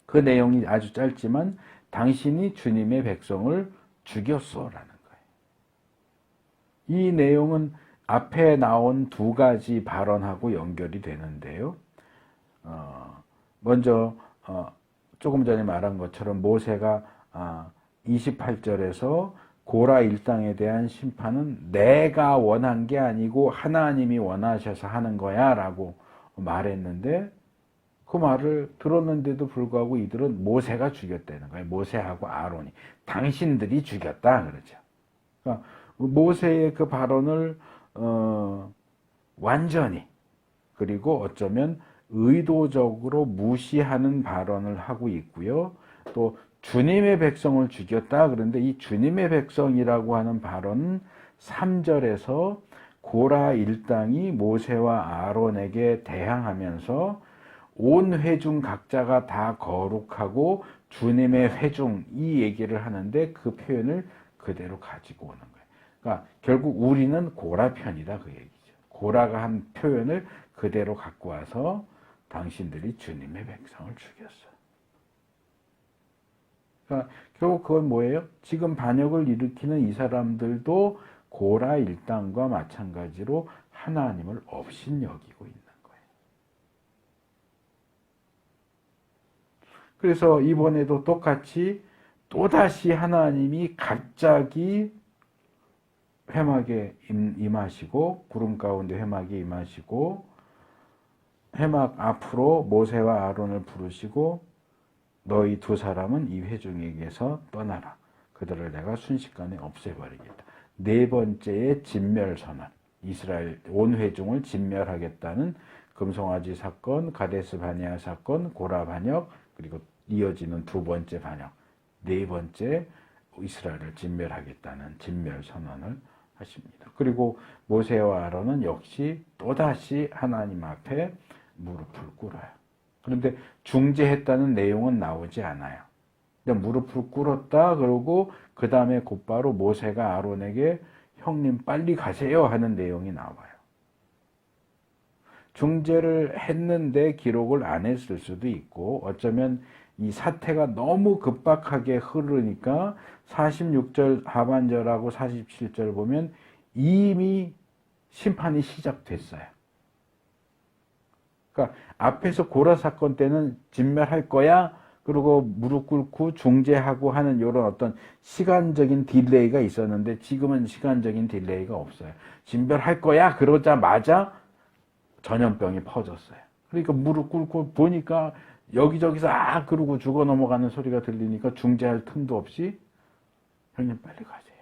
그 내용이 아주 짧지만 당신이 주님의 백성을 죽였소라는 거예요. 이 내용은 앞에 나온 두 가지 발언하고 연결이 되는데요. 먼저 조금 전에 말한 것처럼 모세가 28절에서 고라 일당에 대한 심판은 내가 원한 게 아니고 하나님이 원하셔서 하는 거야 라고 말했는데, 그 말을 들었는데도 불구하고 이들은 모세가 죽였다는 거예요. 모세하고 아론이. 당신들이 죽였다 그러죠. 그러니까 모세의 그 발언을 완전히, 그리고 어쩌면 의도적으로 무시하는 발언을 하고 있고요. 또 주님의 백성을 죽였다. 그런데 이 주님의 백성이라고 하는 발언은 3절에서 고라 일당이 모세와 아론에게 대항하면서 온 회중 각자가 다 거룩하고 주님의 회중, 이 얘기를 하는데 그 표현을 그대로 가지고 오는 거예요. 그러니까 결국 우리는 고라 편이다 그 얘기죠. 고라가 한 표현을 그대로 갖고 와서 당신들이 주님의 백성을 죽였어. 그러니까 결국 그건 뭐예요? 지금 반역을 일으키는 이 사람들도 고라 일당과 마찬가지로 하나님을 업신여기고 있는 거예요. 그래서 이번에도 똑같이 또다시 하나님이 갑자기 회막에 임하시고, 구름 가운데 회막에 임하시고, 회막 앞으로 모세와 아론을 부르시고 너희 두 사람은 이 회중에게서 떠나라. 그들을 내가 순식간에 없애버리겠다. 네 번째의 진멸선언. 이스라엘 온 회중을 진멸하겠다는 금송아지 사건, 가데스 바네아 사건, 고라 반역, 그리고 이어지는 두 번째 반역. 네 번째 이스라엘을 진멸하겠다는 진멸선언을 하십니다. 그리고 모세와 아론은 역시 또다시 하나님 앞에 무릎을 꿇어요. 그런데 중재했다는 내용은 나오지 않아요. 그냥 무릎을 꿇었다 그러고 그 다음에 곧바로 모세가 아론에게 형님 빨리 가세요 하는 내용이 나와요. 중재를 했는데 기록을 안 했을 수도 있고, 어쩌면 이 사태가 너무 급박하게 흐르니까 46절 하반절하고 47절 보면 이미 심판이 시작됐어요. 그러니까 앞에서 고라 사건 때는 진멸할 거야, 그리고 무릎 꿇고 중재하고 하는 이런 어떤 시간적인 딜레이가 있었는데 지금은 시간적인 딜레이가 없어요. 진멸할 거야 그러자마자 전염병이 퍼졌어요. 그러니까 무릎 꿇고 보니까 여기저기서 그러고 죽어 넘어가는 소리가 들리니까 중재할 틈도 없이 형님 빨리 가세요.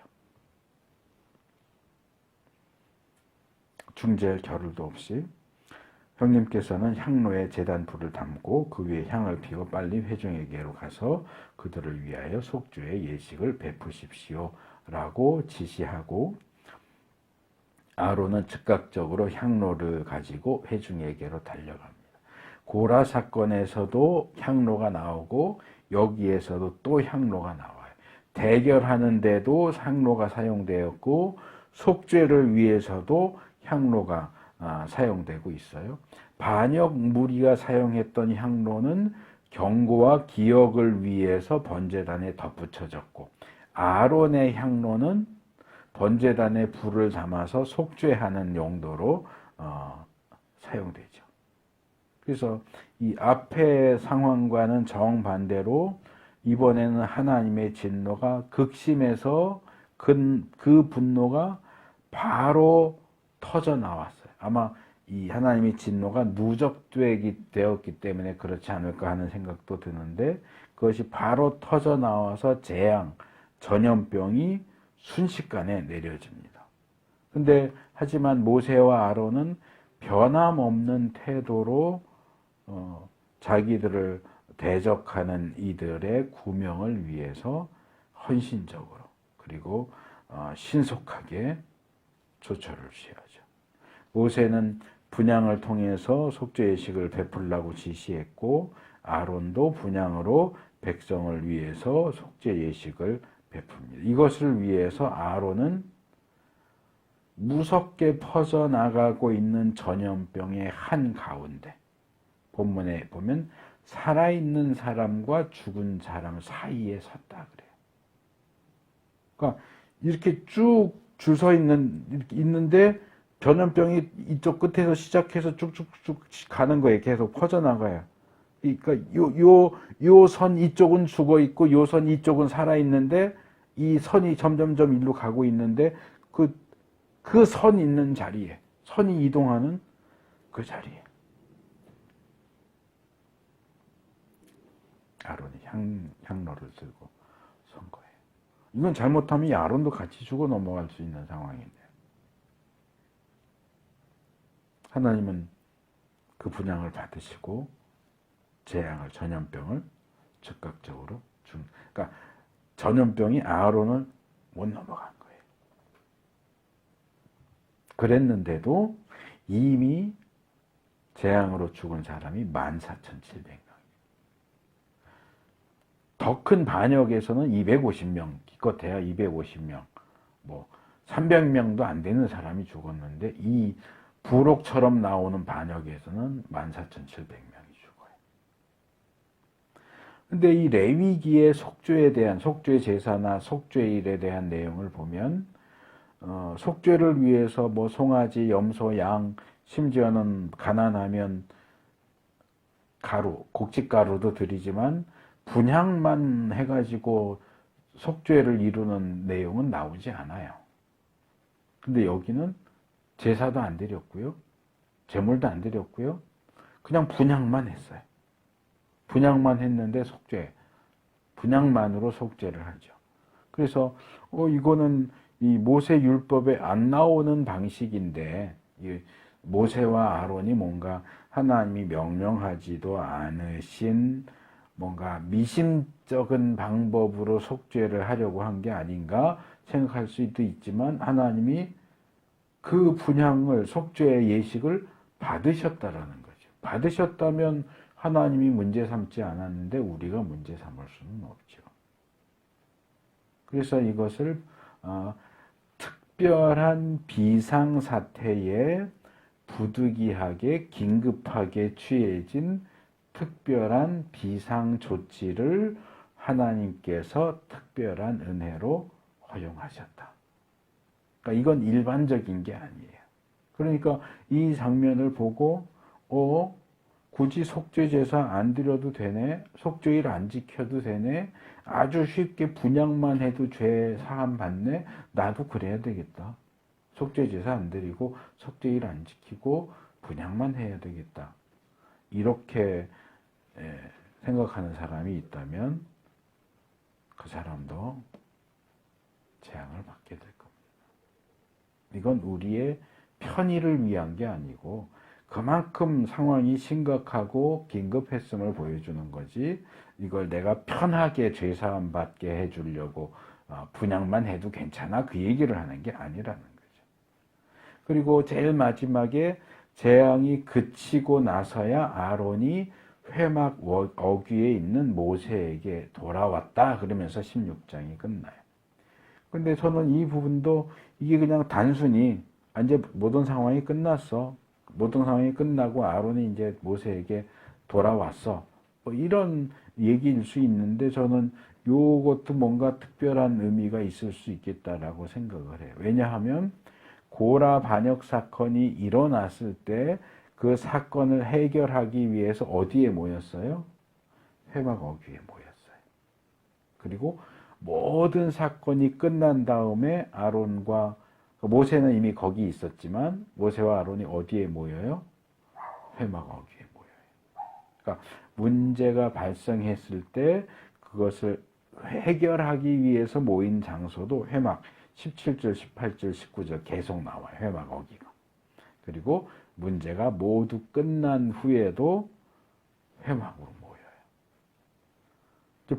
중재할 겨를도 없이 형님께서는 향로에 제단 불을 담고 그 위에 향을 피워 빨리 회중에게로 가서 그들을 위하여 속죄의 예식을 베푸십시오 라고 지시하고 아론은 즉각적으로 향로를 가지고 회중에게로 달려갑니다. 고라 사건에서도 향로가 나오고 여기에서도 또 향로가 나와요. 대결하는데도 향로가 사용되었고 속죄를 위해서도 향로가 사용되고 있어요. 반역 무리가 사용했던 향로는 경고와 기억을 위해서 번제단에 덧붙여졌고 아론의 향로는 번제단에 불을 담아서 속죄하는 용도로 사용되죠. 그래서 이 앞의 상황과는 정반대로 이번에는 하나님의 진노가 극심해서 그 분노가 바로 터져 나왔어요. 아마 이 하나님의 진노가 누적되었기 때문에 그렇지 않을까 하는 생각도 드는데 그것이 바로 터져 나와서 재앙, 전염병이 순식간에 내려집니다. 근데 하지만 모세와 아론은 변함없는 태도로 자기들을 대적하는 이들의 구명을 위해서 헌신적으로 그리고 신속하게 조처를 취하죠. 모세는 분향을 통해서 속죄 예식을 베풀라고 지시했고 아론도 분향으로 백성을 위해서 속죄 예식을 베풉니다. 이것을 위해서 아론은 무섭게 퍼져나가고 있는 전염병의 한가운데 본문에 보면 살아있는 사람과 죽은 사람 사이에 섰다 그래요. 그러니까 이렇게 쭉 줄 서 있는데 전염병이 이쪽 끝에서 시작해서 쭉쭉쭉 가는 거예요. 계속 퍼져나가요. 그러니까 요 선 이쪽은 죽어 있고 요 선 이쪽은 살아 있는데 이 선이 점점점 일로 가고 있는데 그 선 있는 자리에 선이 이동하는 그 자리에 아론이 향로를 들고 선 거예요. 이건 잘못하면 아론도 같이 죽어 넘어갈 수 있는 상황인데 하나님은 그 분향을 받으시고 재앙을 전염병을 즉각적으로 그러니까 전염병이 아론을 못 넘어간 거예요. 그랬는데도 이미 재앙으로 죽은 사람이 14,700명. 더 큰 반역에서는 250명, 기껏해야 250명, 뭐 300명도 안 되는 사람이 죽었는데 이 부록처럼 나오는 반역에서는 14,700명이 죽어요. 근데 이 레위기의 속죄에 대한 속죄 제사나 속죄일에 대한 내용을 보면 속죄를 위해서 뭐 송아지, 염소, 양, 심지어는 가난하면 가루, 곡식가루도 드리지만 분향만 해가지고 속죄를 이루는 내용은 나오지 않아요. 근데 여기는 제사도 안 드렸고요. 제물도 안 드렸고요. 그냥 분향만 했어요. 분향만 했는데 분향만으로 속죄를 하죠. 그래서 이거는 이 모세 율법에 안 나오는 방식인데 모세와 아론이 뭔가 하나님이 명령하지도 않으신 뭔가 미심쩍은 방법으로 속죄를 하려고 한 게 아닌가 생각할 수도 있지만 하나님이 그 분향을 속죄의 예식을 받으셨다라는 거죠. 받으셨다면 하나님이 문제 삼지 않았는데 우리가 문제 삼을 수는 없죠. 그래서 이것을 특별한 비상사태에 부득이하게 긴급하게 취해진 특별한 비상조치를 하나님께서 특별한 은혜로 허용하셨다. 그러니까 이건 일반적인 게 아니에요. 그러니까 이 장면을 보고 굳이 속죄제사 안 드려도 되네, 속죄일 안 지켜도 되네, 아주 쉽게 분향만 해도 죄 사함 받네, 나도 그래야 되겠다. 속죄제사 안 드리고 속죄일 안 지키고 분향만 해야 되겠다. 이렇게 생각하는 사람이 있다면 그 사람도 재앙을 받게 될 겁니다. 이건 우리의 편의를 위한 게 아니고 그만큼 상황이 심각하고 긴급했음을 보여주는 거지 이걸 내가 편하게 죄사함 받게 해주려고 분양만 해도 괜찮아 그 얘기를 하는 게 아니라는 거죠. 그리고 제일 마지막에 재앙이 그치고 나서야 아론이 회막 어귀에 있는 모세에게 돌아왔다 그러면서 16장이 끝나요. 근데 저는 이 부분도 이게 그냥 단순히 이제 모든 상황이 끝났어. 모든 상황이 끝나고 아론이 이제 모세에게 돌아왔어. 뭐 이런 얘기일 수 있는데 저는 요것도 뭔가 특별한 의미가 있을 수 있겠다라고 생각을 해요. 왜냐하면 고라 반역 사건이 일어났을 때 그 사건을 해결하기 위해서 어디에 모였어요? 회막 어귀에 모였어요. 그리고 모든 사건이 끝난 다음에 아론과 모세는 이미 거기 있었지만 모세와 아론이 어디에 모여요? 회막 어귀에 모여요. 그러니까 문제가 발생했을 때 그것을 해결하기 위해서 모인 장소도 회막 17절, 18절, 19절 계속 나와요. 회막 어귀가. 그리고 문제가 모두 끝난 후에도 회막으로 모여요.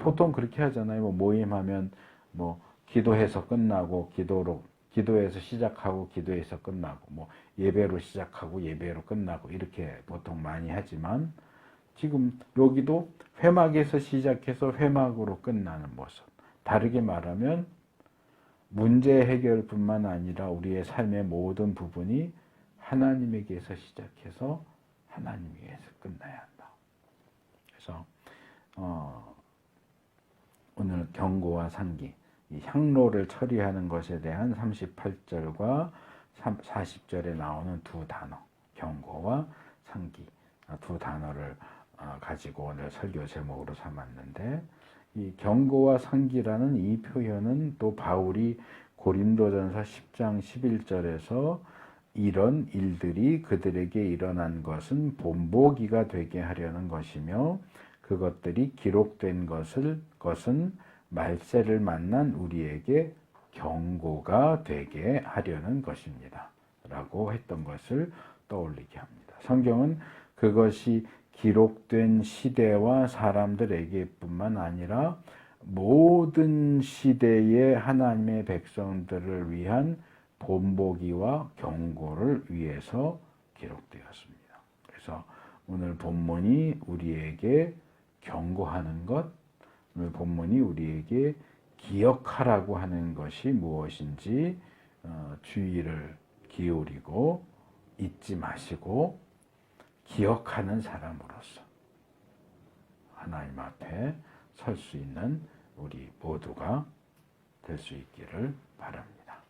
보통 그렇게 하잖아요. 뭐 모임하면 뭐 기도해서 끝나고 기도해서 시작하고 기도해서 끝나고 뭐 예배로 시작하고 예배로 끝나고 이렇게 보통 많이 하지만 지금 여기도 회막에서 시작해서 회막으로 끝나는 모습. 다르게 말하면 문제 해결뿐만 아니라 우리의 삶의 모든 부분이 하나님에게서 시작해서 하나님 위에서 끝나야 한다. 그래서 오늘 경고와 상기, 이 향로를 처리하는 것에 대한 38절과 40절에 나오는 두 단어, 경고와 상기 두 단어를 가지고 오늘 설교 제목으로 삼았는데 이 경고와 상기라는 이 표현은 또 바울이 고린도전서 10장 11절에서 이런 일들이 그들에게 일어난 것은 본보기가 되게 하려는 것이며 그것들이 기록된 것은 말세를 만난 우리에게 경고가 되게 하려는 것입니다. 라고 했던 것을 떠올리게 합니다. 성경은 그것이 기록된 시대와 사람들에게 뿐만 아니라 모든 시대의 하나님의 백성들을 위한 본보기와 경고를 위해서 기록되었습니다. 그래서 오늘 본문이 우리에게 경고하는 것, 오늘 본문이 우리에게 기억하라고 하는 것이 무엇인지 주의를 기울이고 잊지 마시고 기억하는 사람으로서 하나님 앞에 설 수 있는 우리 모두가 될 수 있기를 바랍니다.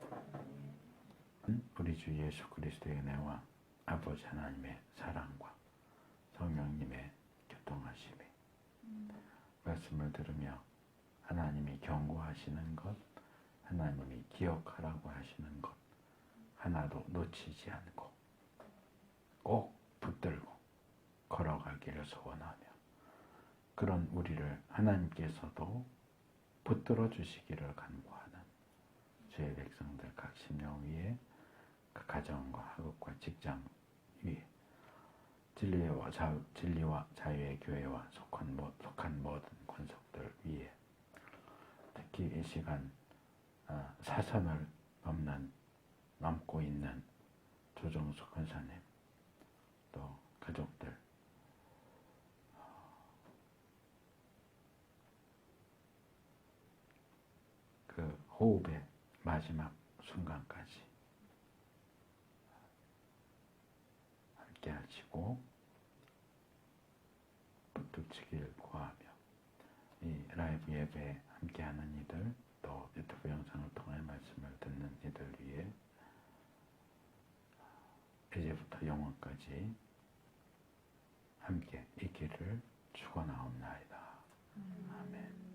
우리 주 예수 그리스도의 은혜와 아버지 하나님의 사랑과 성령님의 교통하심이 말씀을 들으며 하나님이 경고하시는 것, 하나님이 기억하라고 하시는 것 하나도 놓치지 않고 꼭 붙들고 걸어가기를 소원하며 그런 우리를 하나님께서도 붙들어 주시기를 간구하는 주의 백성들 각 심령 위에 그 가정과 학업과 직장 위에 진리와 자유의 교회와 속한 모든 권속들 위에 특히 이 시간 사선을 넘고 있는 조정수 권사님 또 가족들 그 호흡의 마지막 순간까지 함께 하시고 붙들치길 구하며 이 라이브 예배에 함께하는 이들 또 유튜브 영상을 통해 말씀을 듣는 이들 위해 이제부터 영원까지 함께 있기를 축원하옵나이다. 아멘.